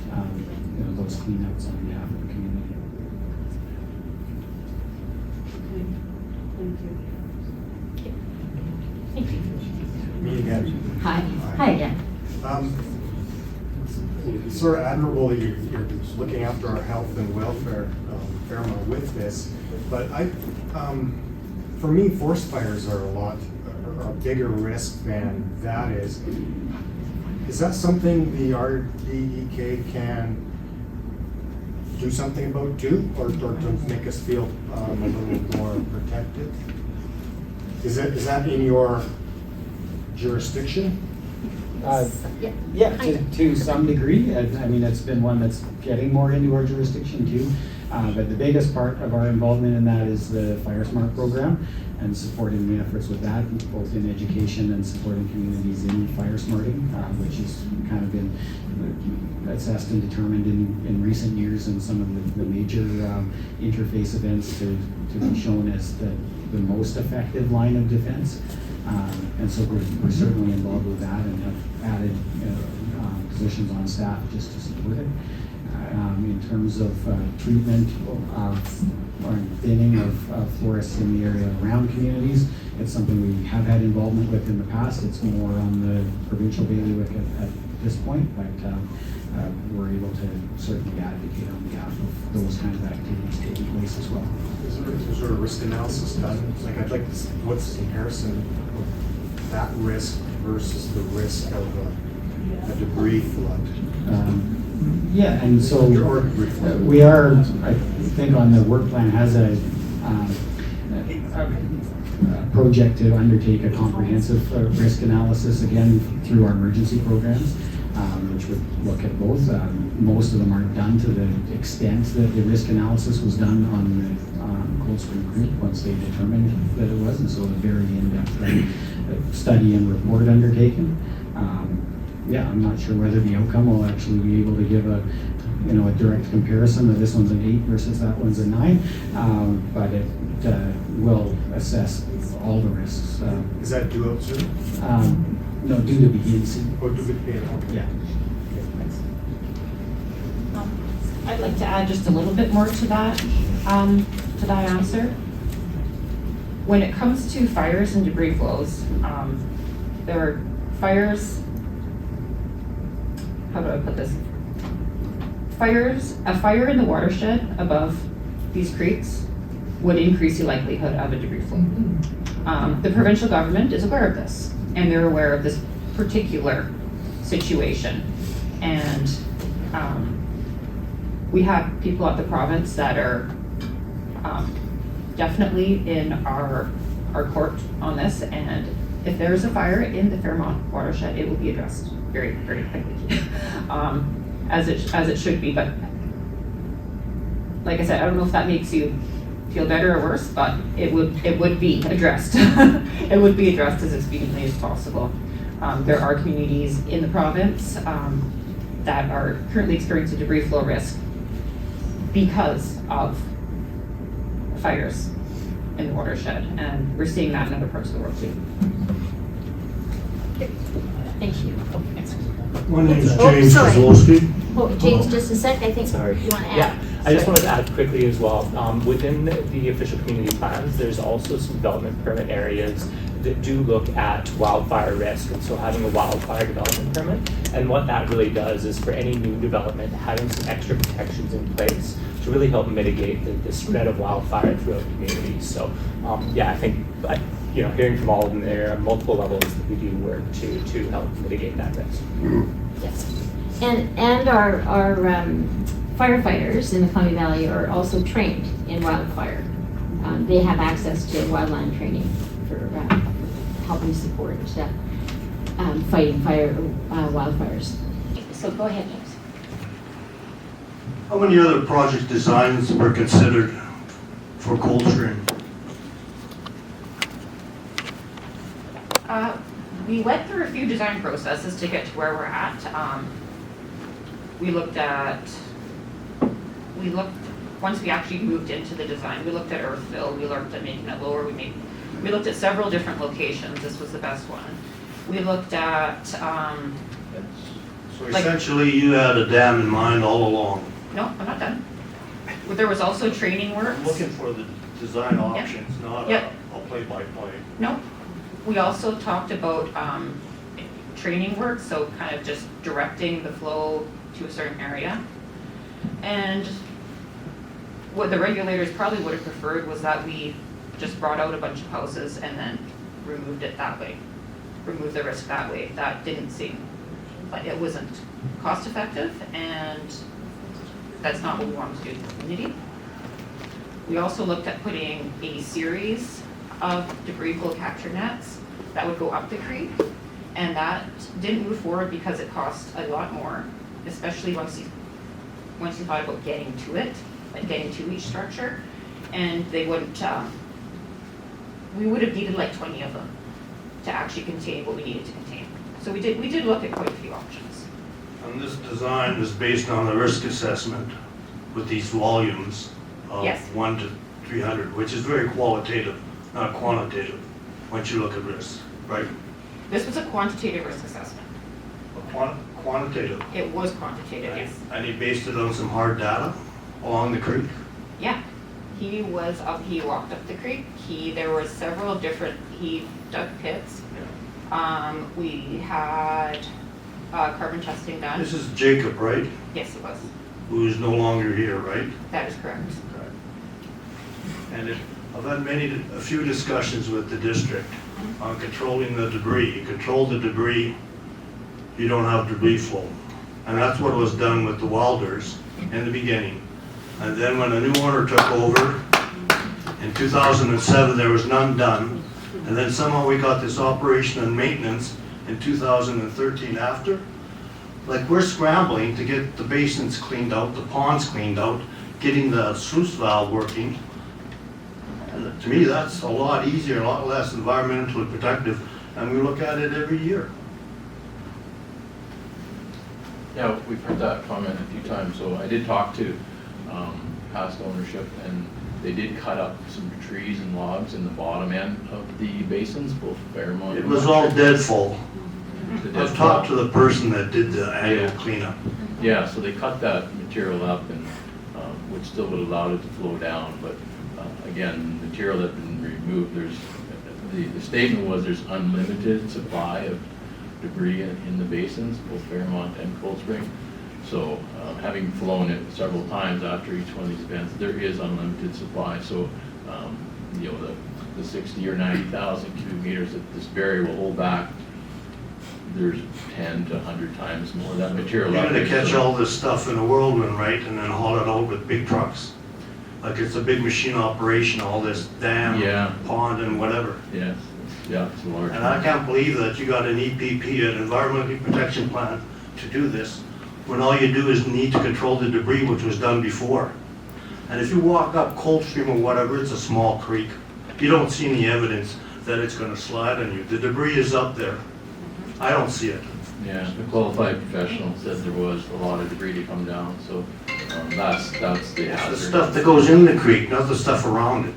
S3: those cleanouts on behalf of the community.
S16: Okay, thank you.
S1: Thank you.
S9: Me again.
S1: Hi. Hi again.
S9: Sort of admirable that you're looking after our health and welfare, Fairmont, with this. But for me, forest fires are a bigger risk than that is. Is that something the RDEK can do something about too, or to make us feel a little more protected? Is that in your jurisdiction?
S3: Yeah, to some degree. I mean, it's been one that's getting more into our jurisdiction too. But the biggest part of our involvement in that is the Fire Smart program and supporting the efforts with that, both in education and supporting communities in fire smarting, which has kind of been assessed and determined in recent years in some of the major interface events to be shown as the most effective line of defense. And so we're certainly involved with that and have added positions on staff just to support it. In terms of treatment or thinning of forests in the area around communities, it's something we have had involvement with in the past. It's more on the provincial bailiwick at this point, but we're able to certainly advocate on behalf of those kinds of activities taking place as well.
S9: Is there a risk analysis done? Like, I'd like to see what's the comparison of that risk versus the risk of a debris flood.
S3: Yeah, and so we are, I think on the work plan has a project to undertake a comprehensive risk analysis, again, through our emergency programs, which would look at both. Most of them aren't done to the extent that the risk analysis was done on the Cold Spring Creek once they determined that it was, and so a very in-depth study and report undertaken. Yeah, I'm not sure whether the outcome will actually be able to give a direct comparison that this one's an 8 versus that one's a 9, but it will assess all the risks.
S9: Is that due out soon?
S3: No, due to begin soon.
S9: Oh, due to begin, okay.
S3: Yeah.
S5: I'd like to add just a little bit more to that answer. When it comes to fires and debris flows, there are fires, how do I put this? A fire in the watershed above these creeks would increase the likelihood of a debris flow. The provincial government is aware of this, and they're aware of this particular situation. And we have people at the province that are definitely in our court on this, and if there is a fire in the Fairmont watershed, it will be addressed very, very quickly, as it should be. But like I said, I don't know if that makes you feel better or worse, but it would be addressed. It would be addressed as expediently as possible. There are communities in the province that are currently experiencing debris flow risk because of fires in the watershed, and we're seeing that in other parts of the world too.
S1: Thank you.
S10: My name's
S1: Oh,
S10: James
S1: sorry.
S10: Kozlowski.
S1: Well, James, just a sec, I think
S4: Sorry.
S1: you want to add.
S4: Yeah, I just
S1: Sorry.
S4: wanted to add quickly as well, within the official community plans, there's also some development permit areas that do look at wildfire risk, and so having a wildfire development permit. And what that really does is for any new development, having some extra protections in place to really help mitigate the spread of wildfire throughout communities. So, yeah, I think, hearing from all of them, there are multiple levels that we do work to help mitigate that risk.
S1: Yes. And our firefighters in the Columbia Valley are also trained in wildfire. They have access to wildland training for helping support fighting wildfires. So go ahead, James.
S17: How many other project designs were considered for Coldstream?
S5: We went through a few design processes to get to where we're at. Once we actually moved into the design, we looked at earthfill, we looked at making it lower, we looked at several different locations. This was the best one. We looked at,
S17: So essentially you had a dam in mind all along.
S5: no, I'm not done. There was also training works.
S17: I'm looking for the design options, not
S5: Yep.
S17: a play-by-play.
S5: No. We also talked about training work, so kind of just directing the flow to a certain area. And what the regulators probably would have preferred was that we just brought out a bunch of houses and then removed it that way, removed the risk that way. That didn't seem, like it wasn't cost effective, and that's not what we wanted to do in the community. We also looked at putting a series of debris flow capture nets that would go up the creek, and that didn't move forward because it cost a lot more, especially once you thought about getting to it, like getting to each structure, and they wouldn't, we would have needed like 20 of them to actually contain what we needed to contain. So we did look at quite a few options.
S17: And this design was based on a risk assessment with these volumes of
S5: Yes.
S17: 1 to 300, which is very qualitative, not quantitative, once you look at risk, right?
S5: This was a quantitative risk assessment.
S17: Quantitative.
S5: It was quantitative, yes.
S17: And he based it on some hard data along the creek?
S5: Yeah, he walked up the creek. There were several different, he dug pits. We had carbon testing done.
S17: This is Jacob, right?
S5: Yes, it was.
S17: Who is no longer here, right?
S5: That is correct.
S17: And I've had a few discussions with the district on controlling the debris. You control the debris, you don't have debris flow. And that's what was done with the Wilders in the beginning. And then when a new owner took over, in 2007, there was none done. And then somehow we got this operation and maintenance in 2013 after. Like, we're scrambling to get the basins cleaned out, the ponds cleaned out, getting the sluice valve working. And to me, that's a lot easier, a lot less environmentally protective, and we look at it every year.
S8: Yeah, we've heard that comment a few times, so I did talk to past ownership, and they did cut up some trees and logs in the bottom end of the basins, both Fairmont.
S17: It was all deadfall.
S8: The
S17: I've
S8: deadfall.
S17: talked to the person that did the annual cleanup.
S8: Yeah, so they cut that material up, and which still would have allowed it to flow down, but again, material that had been removed, the statement was there's unlimited supply of debris in the basins, both Fairmont and Cold Spring. So having flown it several times after each one of these events, there is unlimited supply. So the 60 or 90,000 cubic meters that this barrier will hold back, there's 10 to 100 times more of that material.
S17: You're
S8: out
S17: gonna
S8: there.
S17: catch all this stuff in a whirlwind, right, and then haul it out with big trucks. Like it's a big machine operation, all this dam,
S8: Yeah.
S17: pond and whatever.
S8: Yes, yeah, it's a large.
S17: And I can't believe that you got an EPP, an environmental protection plan, to do this, when all you do is need to control the debris, which was done before. And if you walk up Coldstream or whatever, it's a small creek. You don't see any evidence that it's gonna slide on you. The debris is up there. I don't see it.
S8: Yeah, the qualified professional said there was a lot of debris to come down, so that's the
S17: It's
S8: hazard.
S17: the stuff that goes in the creek, not the stuff around it.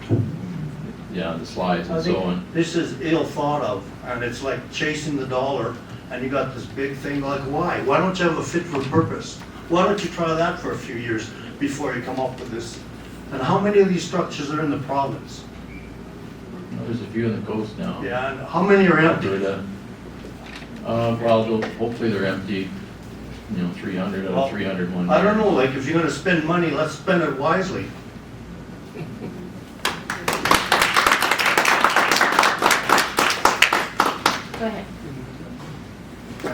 S8: Yeah, the slides and so on.
S17: This is ill thought of, and it's like chasing the dollar, and you got this big thing, like why? Why don't you have a fit for purpose? Why don't you try that for a few years before you come up with this? And how many of these structures are in the province?
S8: There's a few on the coast now.
S17: Yeah, and how many are empty?
S8: Alberta. Well, hopefully they're empty, 300 out of 300 one year.
S17: I don't know, like if you're gonna spend money, let's spend it wisely.
S1: Go ahead.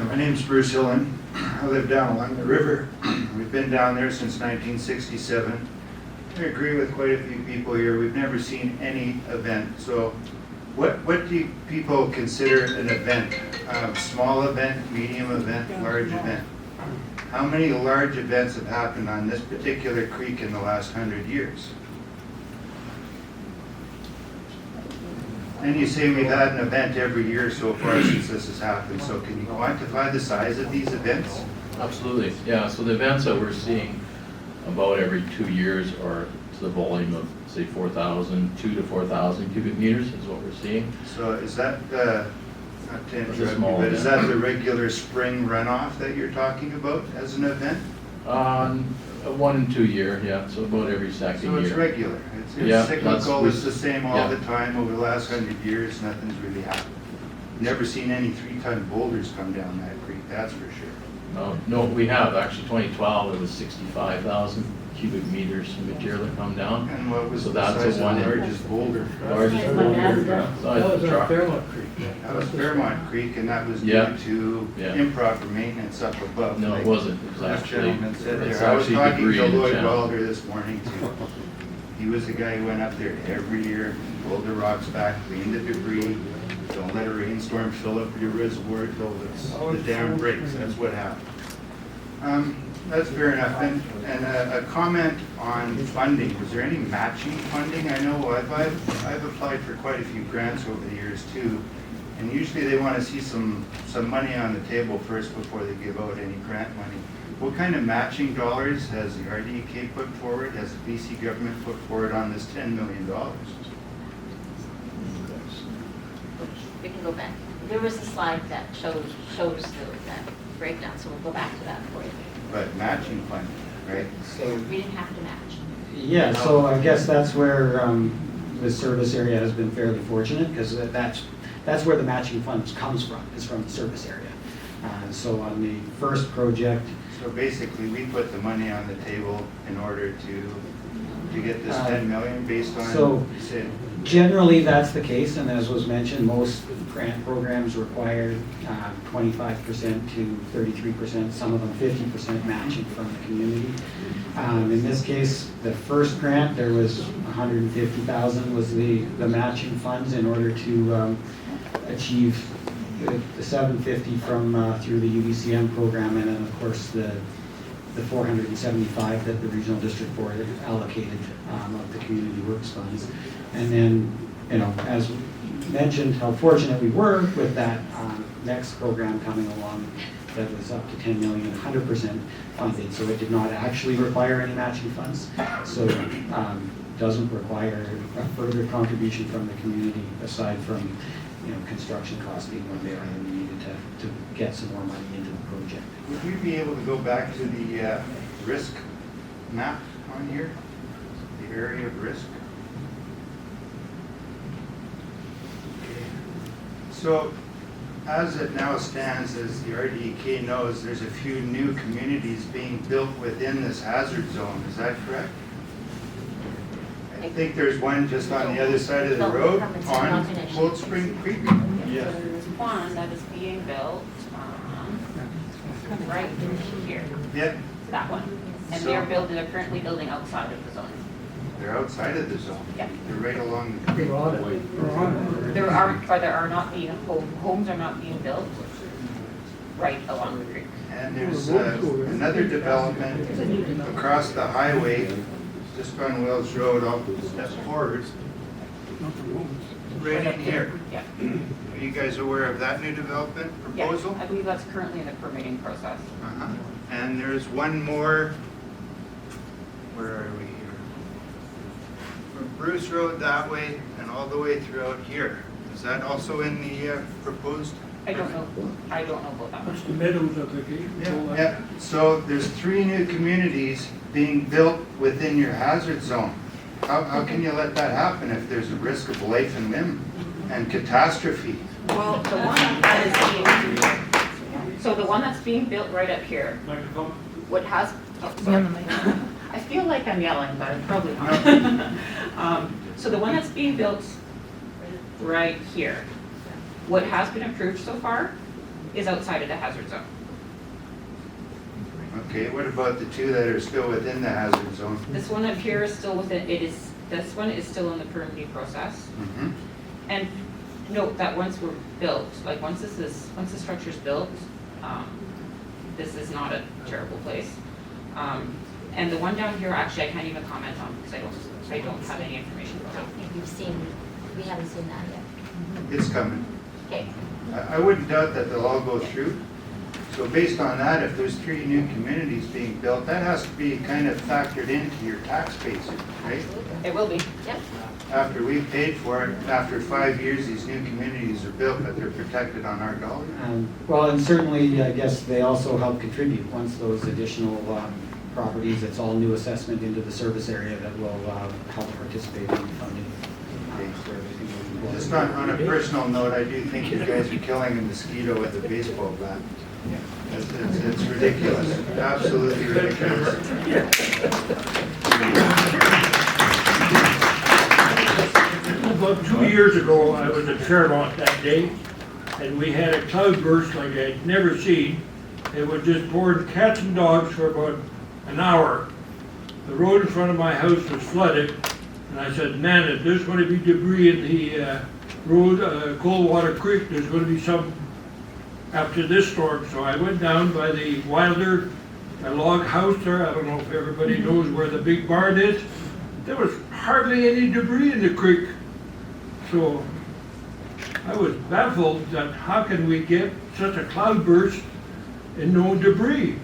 S18: My name's Bruce Hillen. I live down along the river. We've been down there since 1967. I agree with quite a few people here. We've never seen any event. So what do people consider an event? Small event, medium event, large event? How many large events have happened on this particular creek in the last 100 years? And you say we've had an event every year so far since this has happened, so can you quantify the size of these events?
S8: Absolutely, yeah. So the events that we're seeing about every 2 years are to the volume of, say, 2 to 4,000 cubic meters is what we're seeing.
S18: So is that, not to interrupt you,
S8: small
S18: but is
S8: event.
S18: that the regular spring runoff that you're talking about as an event?
S8: A 1 and 2 year, yeah, so about every second
S18: So
S8: year.
S18: it's regular,
S8: Yeah,
S18: it's cyclical,
S8: that's-
S18: it's the same all
S8: yeah.
S18: the time over the last 100 years, nothing's really happened. Never seen any 3-ton boulders come down that creek, that's for sure.
S8: No, we have, actually 2012, it was 65,000 cubic meters of material that come down.
S18: And what was
S8: So
S18: the
S8: that's
S18: size
S8: a
S18: of
S8: one
S18: the
S8: in-
S18: largest boulder?
S8: Largest boulder, size of the truck.
S18: That was Fairmont Creek, and that was due
S8: Yeah.
S18: to
S8: Yeah.
S18: improper maintenance up above.
S8: No, it
S18: like
S8: wasn't. It was
S18: this
S8: actually,
S18: gentleman said
S8: it's
S18: there. I was
S8: actually
S18: talking
S8: debris
S18: to
S8: in the
S18: Lloyd
S8: channel.
S18: Wilder this morning too. He was the guy who went up there every year, pulled the rocks back, cleaned the debris. Don't let a rainstorm fill up your reservoir till the dam breaks, that's what happened. That's fair enough. And a comment on funding. Was there any matching funding? I know I've applied for quite a few grants over the years too. And usually they want to see some money on the table first before they give out any grant money. What kind of matching dollars has the RDK put forward? Has the BC government put forward on this $10 million?
S1: We can go back. There was a slide that shows that breakdown, so we'll go back to that for you.
S18: But matching funding, right?
S3: So,
S1: We didn't have to match.
S3: yeah, so I guess that's where the service area has been fairly fortunate, because that's where the matching funds comes from, is from the service area. So on the first project,
S18: So basically, we put the money on the table in order to get this 10 million based on,
S3: so-
S18: you said,
S3: generally that's the case, and as was mentioned, most grant programs require 25% to 33%, some of them 50% matching from the community. In this case, the first grant, there was 150,000 was the matching funds in order to achieve the 750 from through the UBCM program, and then of course the 475 that the regional district board had allocated of the community works funds. And then, as mentioned, how fortunate we were with that next program coming along that was up to 10 million, 100% funded, so it did not actually require any matching funds. So doesn't require a further contribution from the community aside from construction costs being what they are, and we needed to get some more money into the project.
S18: would we be able to go back to the risk map on here? The area of risk? Okay. So, as it now stands, as the RDK knows, there's a few new communities being built within this hazard zone, is that correct? I think there's one just on the other side of the road on Cold Spring Creek.
S2: Yes. There's one that is being built, right here,
S18: Yep,
S2: that one. And
S18: So-
S2: they're currently building outside of the zone.
S18: they're outside of the zone.
S2: Yep.
S18: They're right along the creek.
S2: There are not being, homes are not being built right along the creek.
S18: And there's another development across the highway, just on Wells Road, off step forward. Right in here.
S2: Yeah.
S18: Are you guys aware of that new development
S2: Yeah,
S18: proposal?
S2: I believe that's currently in the permitting process.
S18: Uh-huh. And there's one more, where are we here? from Bruce Road that way and all the way throughout here. Is that also in the proposed?
S2: I don't know about that one.
S15: That's the meadows of the gate.
S18: Yeah, so there's 3 new communities being built within your hazard zone. How can you let that happen if there's a risk of life and limb and catastrophe?
S2: Well, the one that is being, so the one that's being built right up here, what has, oh, sorry. I feel like I'm yelling, but I'm probably not. So the one that's being built right here, what has been approved so far is outside of the hazard zone.
S18: Okay, what about the 2 that are still within the hazard zone?
S2: This one up here is still within, this one is still in the permitting process.
S18: Mhm.
S2: And note that once we're built, like once the structure's built, this is not a terrible place. And the one down here, actually, I can't even comment on because I don't have any information
S1: I
S2: about
S1: don't think we haven't seen that yet.
S18: It's coming.
S1: Okay.
S18: I wouldn't doubt that they'll all go through. So based on that, if there's 3 new communities being built, that has to be kind of factored into your tax base, right?
S2: It will be.
S1: Yep.
S18: After we've paid for it, after 5 years, these new communities are built, but they're protected on our dollar.
S3: Well, and certainly, I guess they also help contribute once those additional properties, it's all new assessment into the service area that will help participate in the funding.
S18: Just on a personal note, I do think you guys are killing a mosquito with a baseball bat. It's ridiculous, absolutely ridiculous.
S15: About 2 years ago, I was at Fairmont that day, and we had a cloudburst like I'd never seen. It was just pouring cats and dogs for about an hour. The road in front of my house was flooded, and I said, man, if there's going to be debris in the road, Coldwater Creek, there's going to be some after this storm. So I went down by the Wilder log house there. I don't know if everybody knows where the big barn is. There was hardly any debris in the creek. So I was baffled that how can we get such a cloudburst and no debris?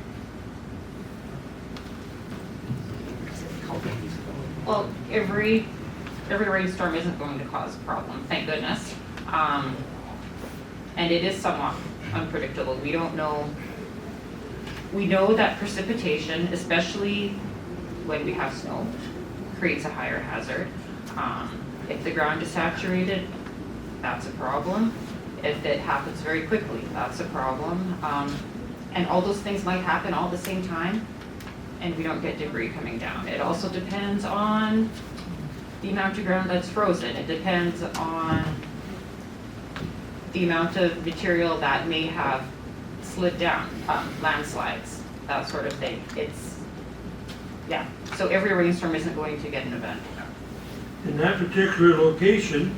S2: Well, every rainstorm isn't going to cause a problem, thank goodness. And it is somewhat unpredictable. We don't know. We know that precipitation, especially when we have snow, creates a higher hazard. If the ground is saturated, that's a problem. If it happens very quickly, that's a problem. And all those things might happen all at the same time, and we don't get debris coming down. It also depends on the amount of ground that's frozen. It depends on the amount of material that may have slid down, landslides, that sort of thing. Yeah, so every rainstorm isn't going to get an event.
S15: In that particular location,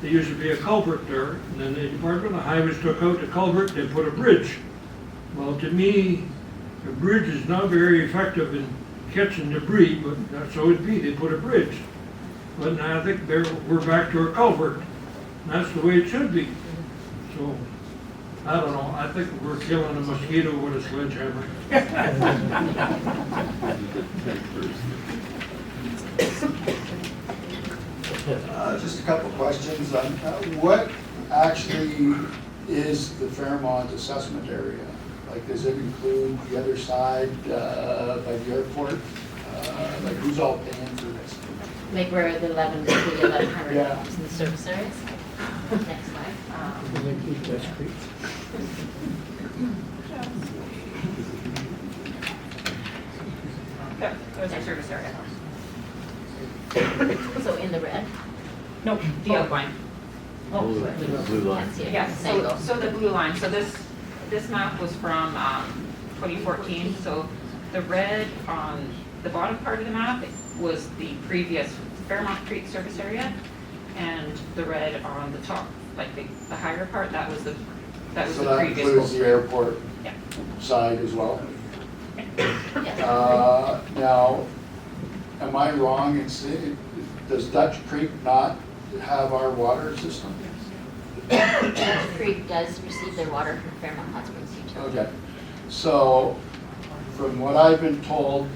S15: there used to be a culvert there, and then the Department of Highways took out the culvert, they put a bridge. Well, to me, a bridge is not very effective in catching debris, but so it be, they put a bridge. But now I think we're back to a culvert, and that's the way it should be. So, I don't know, I think we're killing a mosquito with a sledgehammer.
S19: Just a couple questions. What actually is the Fairmont assessment area? Like, does it include the other side by the airport? Like, who's all paying for this?
S1: Like where the 1,100
S19: Yeah.
S1: homes in the service areas. Next slide.
S2: There, there's our service area.
S1: So in the red.
S2: Nope, the outline.
S1: Oh,
S8: Blue line.
S1: can't see it.
S2: Yeah,
S1: There you go.
S2: so the blue line, so this map was from 2014, so the red on the bottom part of the map was the previous Fairmont Creek service area, and the red on the top, like the higher part, that was the
S19: So that
S2: previous.
S19: includes the airport
S2: Yeah.
S19: side as well?
S1: Yeah.
S19: Now, am I wrong in saying, does Dutch Creek not have our water system?
S1: Dutch Creek does receive their water from Fairmont Hot Springs Utility.
S19: Okay, so from what I've been told,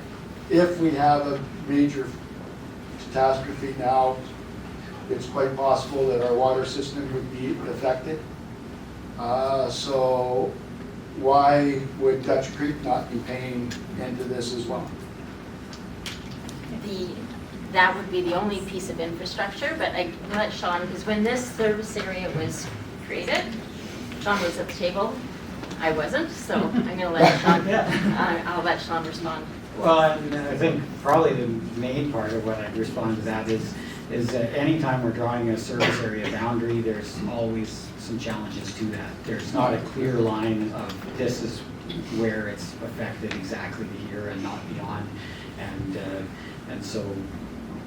S19: if we have a major catastrophe now, it's quite possible that our water system would be affected. So why would Dutch Creek not be paying into this as well?
S1: That would be the only piece of infrastructure, but I let Sean, because when this service area was created, Sean was at the table, I wasn't, so I'm gonna let Sean, I'll let Sean respond.
S3: Well, and I think probably the main part of what I'd respond to that is that anytime we're drawing a service area boundary, there's always some challenges to that. There's not a clear line of this is where it's affected exactly to here and not beyond. And so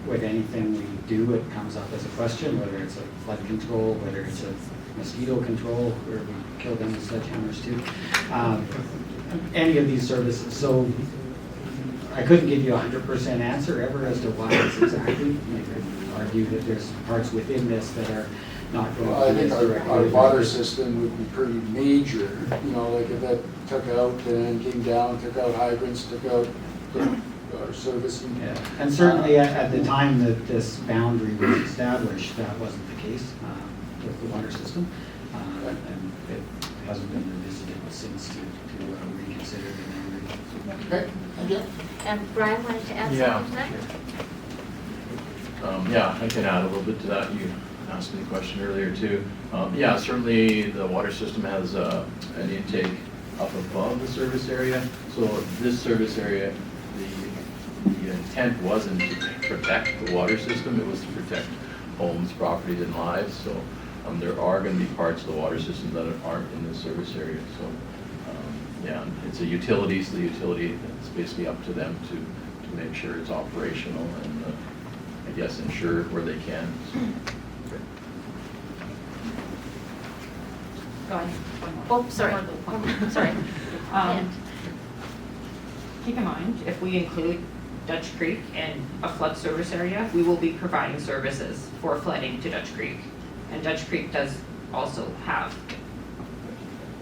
S3: with anything we do, it comes up as a question, whether it's a flood control, whether it's a mosquito control, where we kill them with sledgehammers too. Any of these services. So I couldn't give you a 100% answer ever as to why it's exactly. You could argue that there's parts within this that are not going
S19: Well, I
S3: to be
S19: think
S3: as
S19: our
S3: directly
S19: water
S3: affected.
S19: system would be pretty major, you know, like if that took out and then came down, took out hydrants, took out our servicing.
S3: Yeah, and certainly at the time that this boundary was established, that wasn't the case with the water system. And it hasn't been revisited since to reconsider the boundary.
S19: Okay, thank you.
S1: And Brian wanted to add
S8: Yeah,
S1: something to that?
S8: Yeah, I can add a little bit to that. You asked me the question earlier too. Yeah, certainly the water system has an intake up above the service area. So this service area, the intent wasn't to protect the water system, it was to protect homes, properties, and lives. So there are going to be parts of the water system that aren't in this service area. So yeah, it's a utility, so the utility, it's basically up to them to make sure it's operational and I guess ensure where they can. So.
S2: Go ahead.
S1: Oh, sorry. Sorry.
S2: Keep in mind, if we include Dutch Creek in a flood service area, we will be providing services for flooding to Dutch Creek. And Dutch Creek does also have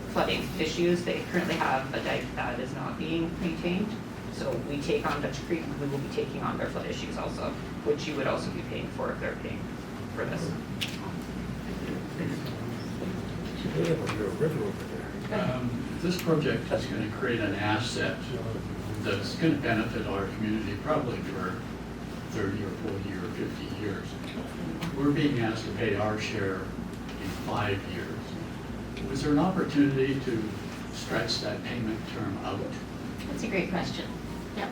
S2: flooding issues. They currently have a dike that is not being maintained. So we take on Dutch Creek, we will be taking on their flood issues also, which you would also be paying for if they're paying for this.
S20: This project is going to create an asset that's going to benefit our community probably for 30 or 40 or 50 years. We're being asked to pay our share in 5 years. Was there an opportunity to stretch that payment term out?
S1: That's a great question. Yep.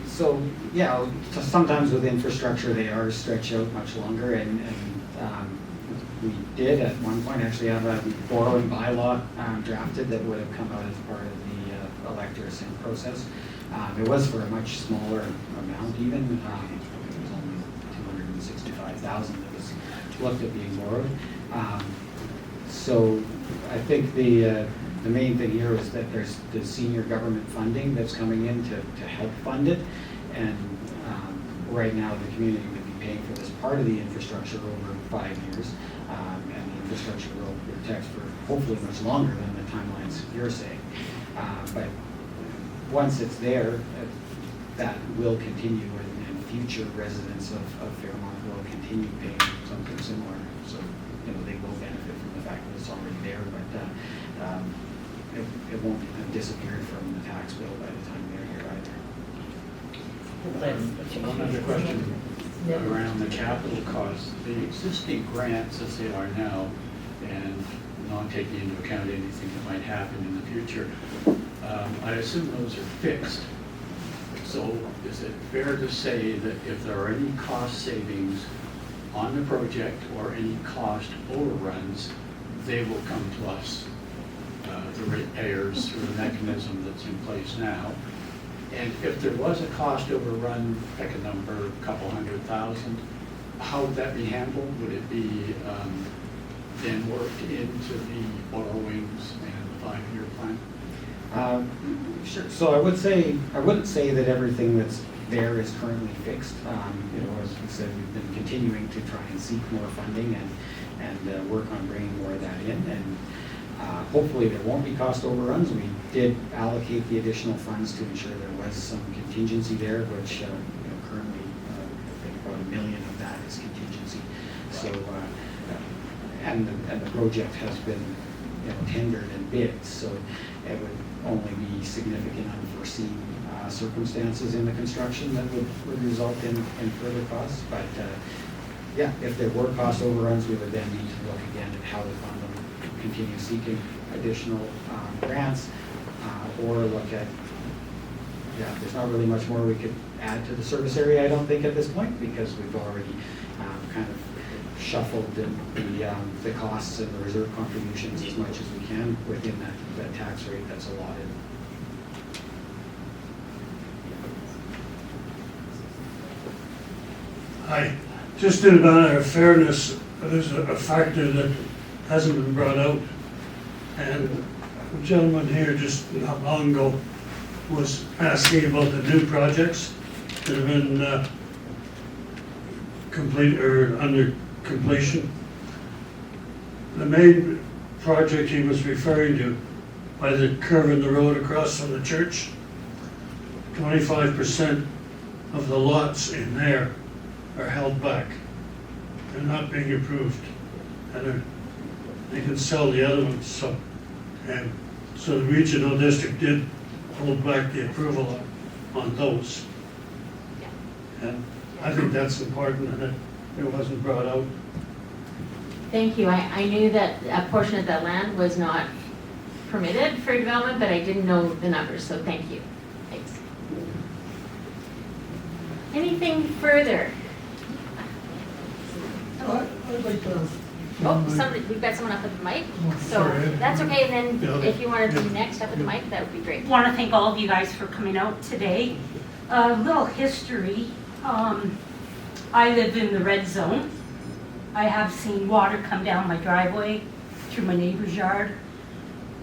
S3: So, yeah, sometimes with infrastructure, they are stretched out much longer, and we did at one point actually have a borrowing bylaw drafted that would have come out as part of the electricity process. It was for a much smaller amount even. It was only $265,000 that was looked at being borrowed. So I think the main thing here is that there's the senior government funding that's coming in to help fund it. And right now the community would be paying for this part of the infrastructure over 5 years. And the infrastructure will protect for hopefully much longer than the timelines you're saying. But once it's there, that will continue, and future residents of Fairmont will continue paying something similar. So, you know, they will benefit from the fact that it's already there, but it won't have disappeared from the tax bill by the time they're here either.
S20: One other question around the capital costs. The existing grants as they are now, and not taking into account anything that might happen in the future, I assume those are fixed. So is it fair to say that if there are any cost savings on the project or any cost overruns, they will come to us, the ratepayers, through the mechanism that's in place now? And if there was a cost overrun, pick a number, a couple $100,000, how would that be handled? Would it be then worked into the borrowings and the 5-year plan?
S3: Sure. So I wouldn't say that everything that's there is currently fixed. You know, as we said, we've been continuing to try and seek more funding and work on bringing more of that in. And Hopefully there won't be cost overruns. We did allocate the additional funds to ensure there was some contingency there, which currently I think about $1 million of that is contingency. So and the project has been tendered and bid, so it would only be significant unforeseen circumstances in the construction that would result in further costs. But yeah, if there were cost overruns, we would then need to look again at how to fund them, continue seeking additional grants, or look at, there's not really much more we could add to the service area, I don't think, at this point, because we've already kind of shuffled the costs and the reserve contributions as much as we can within that tax rate that's allotted.
S15: Hi. Just in a matter of fairness, there's a factor that hasn't been brought out. And the gentleman here just not long ago was asking about the new projects that have been complete or under completion. The main project he was referring to, by the curve in the road across from the church, 25% of the lots in there are held back. They're not being approved, and they can sell the other ones. So the regional district did hold back the approval on those. And I think that's important, and it wasn't brought out.
S1: Thank you. I knew that a portion of that land was not permitted for development, but I didn't know the numbers, so thank you. Thanks. Anything further?
S21: I'd like to.
S1: We've got someone up at the mic, so
S21: sorry.
S1: that's okay. And then
S21: Yeah.
S1: if you wanted to be next up at the mic, that would be great.
S22: I want to thank all of you guys for coming out today. A little history. I live in the red zone. I have seen water come down my driveway through my neighbor's yard.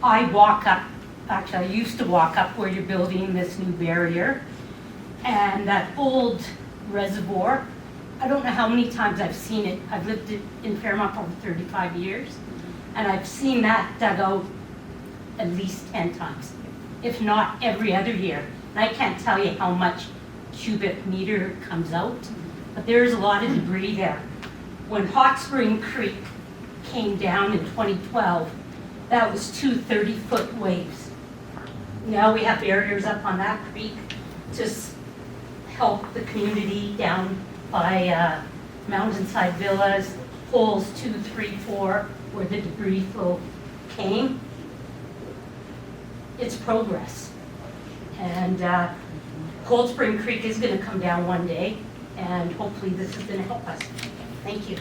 S22: I walk up, actually I used to walk up where you're building this new barrier. And that old reservoir, I don't know how many times I've seen it. I've lived in Fairmont for over 35 years, and I've seen that dug out at least 10 times, if not every other year. And I can't tell you how much cubic meter comes out, but there's a lot of debris there. When Hot Spring Creek came down in 2012, that was 2 30-foot waves. Now we have barriers up on that creek to help the community down by Mountainside Villas, holes 2, 3, 4, where the debris flow came. It's progress. And Cold Spring Creek is going to come down one day, and hopefully this is going to help us. Thank you.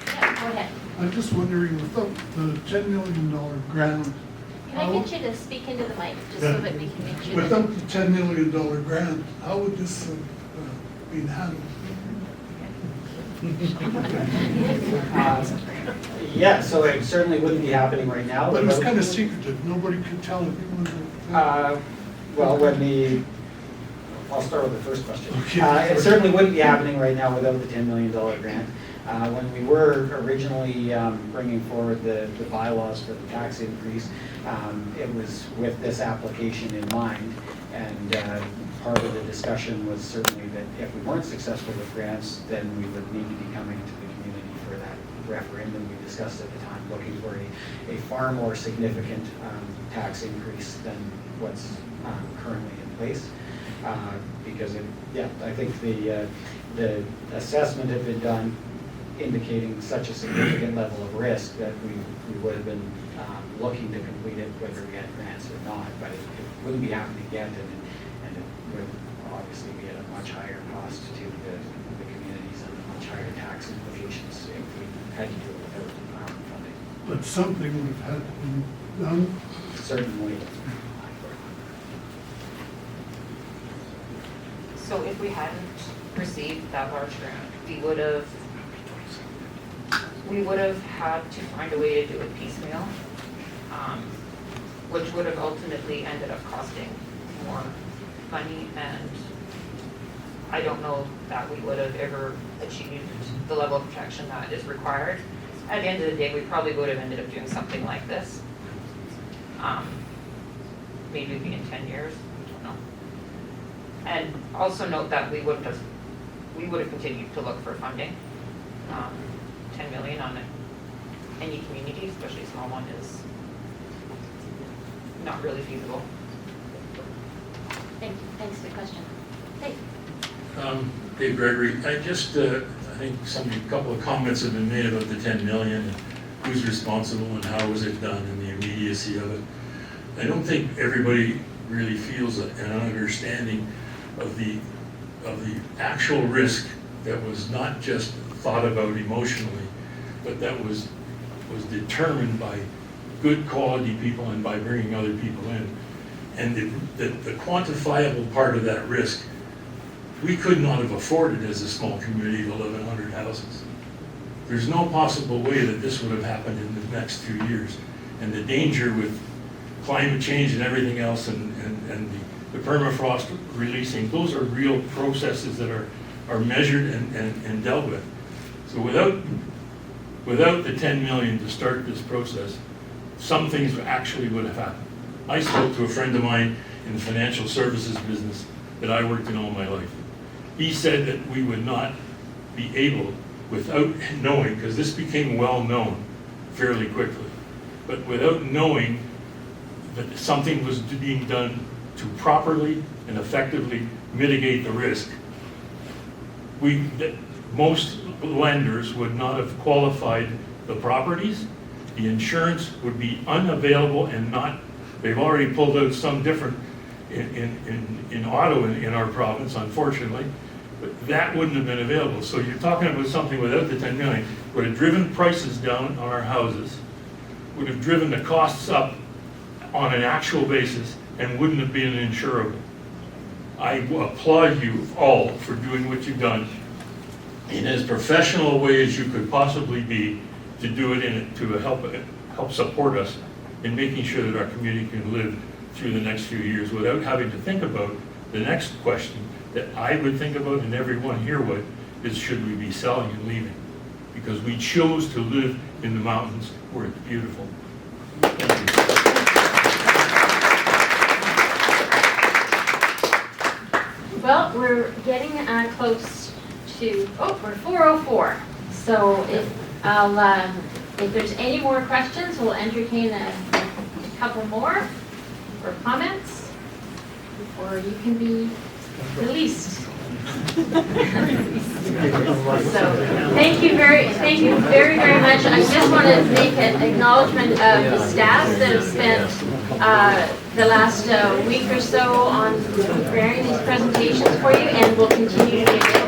S1: Yeah, go ahead.
S21: I'm just wondering, without the $10 million grant,
S1: Can I get you to speak into the mic, just so that we can make sure
S21: without
S1: that...
S21: the $10 million grant, how would this have been handled?
S3: Yeah, so it certainly wouldn't be happening right now.
S21: But it was
S3: without-
S21: kind of secretive, nobody could tell if it was.
S3: Well, I'll start with the first question.
S21: Okay.
S3: It certainly wouldn't be happening right now without the $10 million grant. When we were originally bringing forward the bylaws for the tax increase, it was with this application in mind. And part of the discussion was certainly that if we weren't successful with grants, then we would need to be coming to the community for that referendum we discussed at the time, looking for a far more significant tax increase than what's currently in place. Because I think the assessment had been done indicating such a significant level of risk that we would have been looking to complete it whether we had grants or not, but it wouldn't be happening yet, and it would obviously be at a much higher cost to the communities and much higher tax implications if we had to do it without funding.
S21: But something would have had to be done.
S3: Certainly.
S2: So if we hadn't received that large grant, we would have had to find a way to do it piecemeal, which would have ultimately ended up costing more money, and I don't know that we would have ever achieved the level of protection that is required. at the end of the day, we probably would have ended up doing something like this. Maybe it'd be in 10 years, I don't know. And also note that we would have continued to look for funding. 10 million on any community, especially a small one, is not really feasible.
S1: Thanks for the question. Hey.
S12: Dave Gregory, I think a couple of comments have been made about the 10 million and who's responsible and how was it done and the immediacy of it. I don't think everybody really feels an understanding of the actual risk that was not just thought about emotionally, but that was determined by good quality people and by bringing other people in. And the quantifiable part of that risk, we could not have afforded as a small community to live in 100 houses. There's no possible way that this would have happened in the next few years. And the danger with climate change and everything else and the permafrost releasing, those are real processes that are measured and dealt with. So without the 10 million to start this process, some things actually would have happened. I spoke to a friend of mine in the financial services business that I worked in all my life. He said that we would not be able, without knowing, because this became well known fairly quickly, but without knowing that something was being done to properly and effectively mitigate the risk, most lenders would not have qualified the properties. The insurance would be unavailable and not, they've already pulled out some different in Ottawa in our province, unfortunately, but that wouldn't have been available. So you're talking about something without the 10 million, would have driven prices down on our houses, would have driven the costs up on an actual basis, and wouldn't have been insurable. I applaud you all for doing what you've done in as professional a way as you could possibly be to do it to help support us in making sure that our community can live through the next few years without having to think about the next question that I would think about and everyone here would, is should we be selling and leaving? Because we chose to live in the mountains where it's beautiful. Thank you.
S1: Well, we're getting close to, we're 4:04. So if there's any more questions, we'll entertain a couple more or comments, or you can be released. So thank you very much. I just want to make an acknowledgement of the staff that have spent the last week or so on preparing these presentations for you, and will continue to do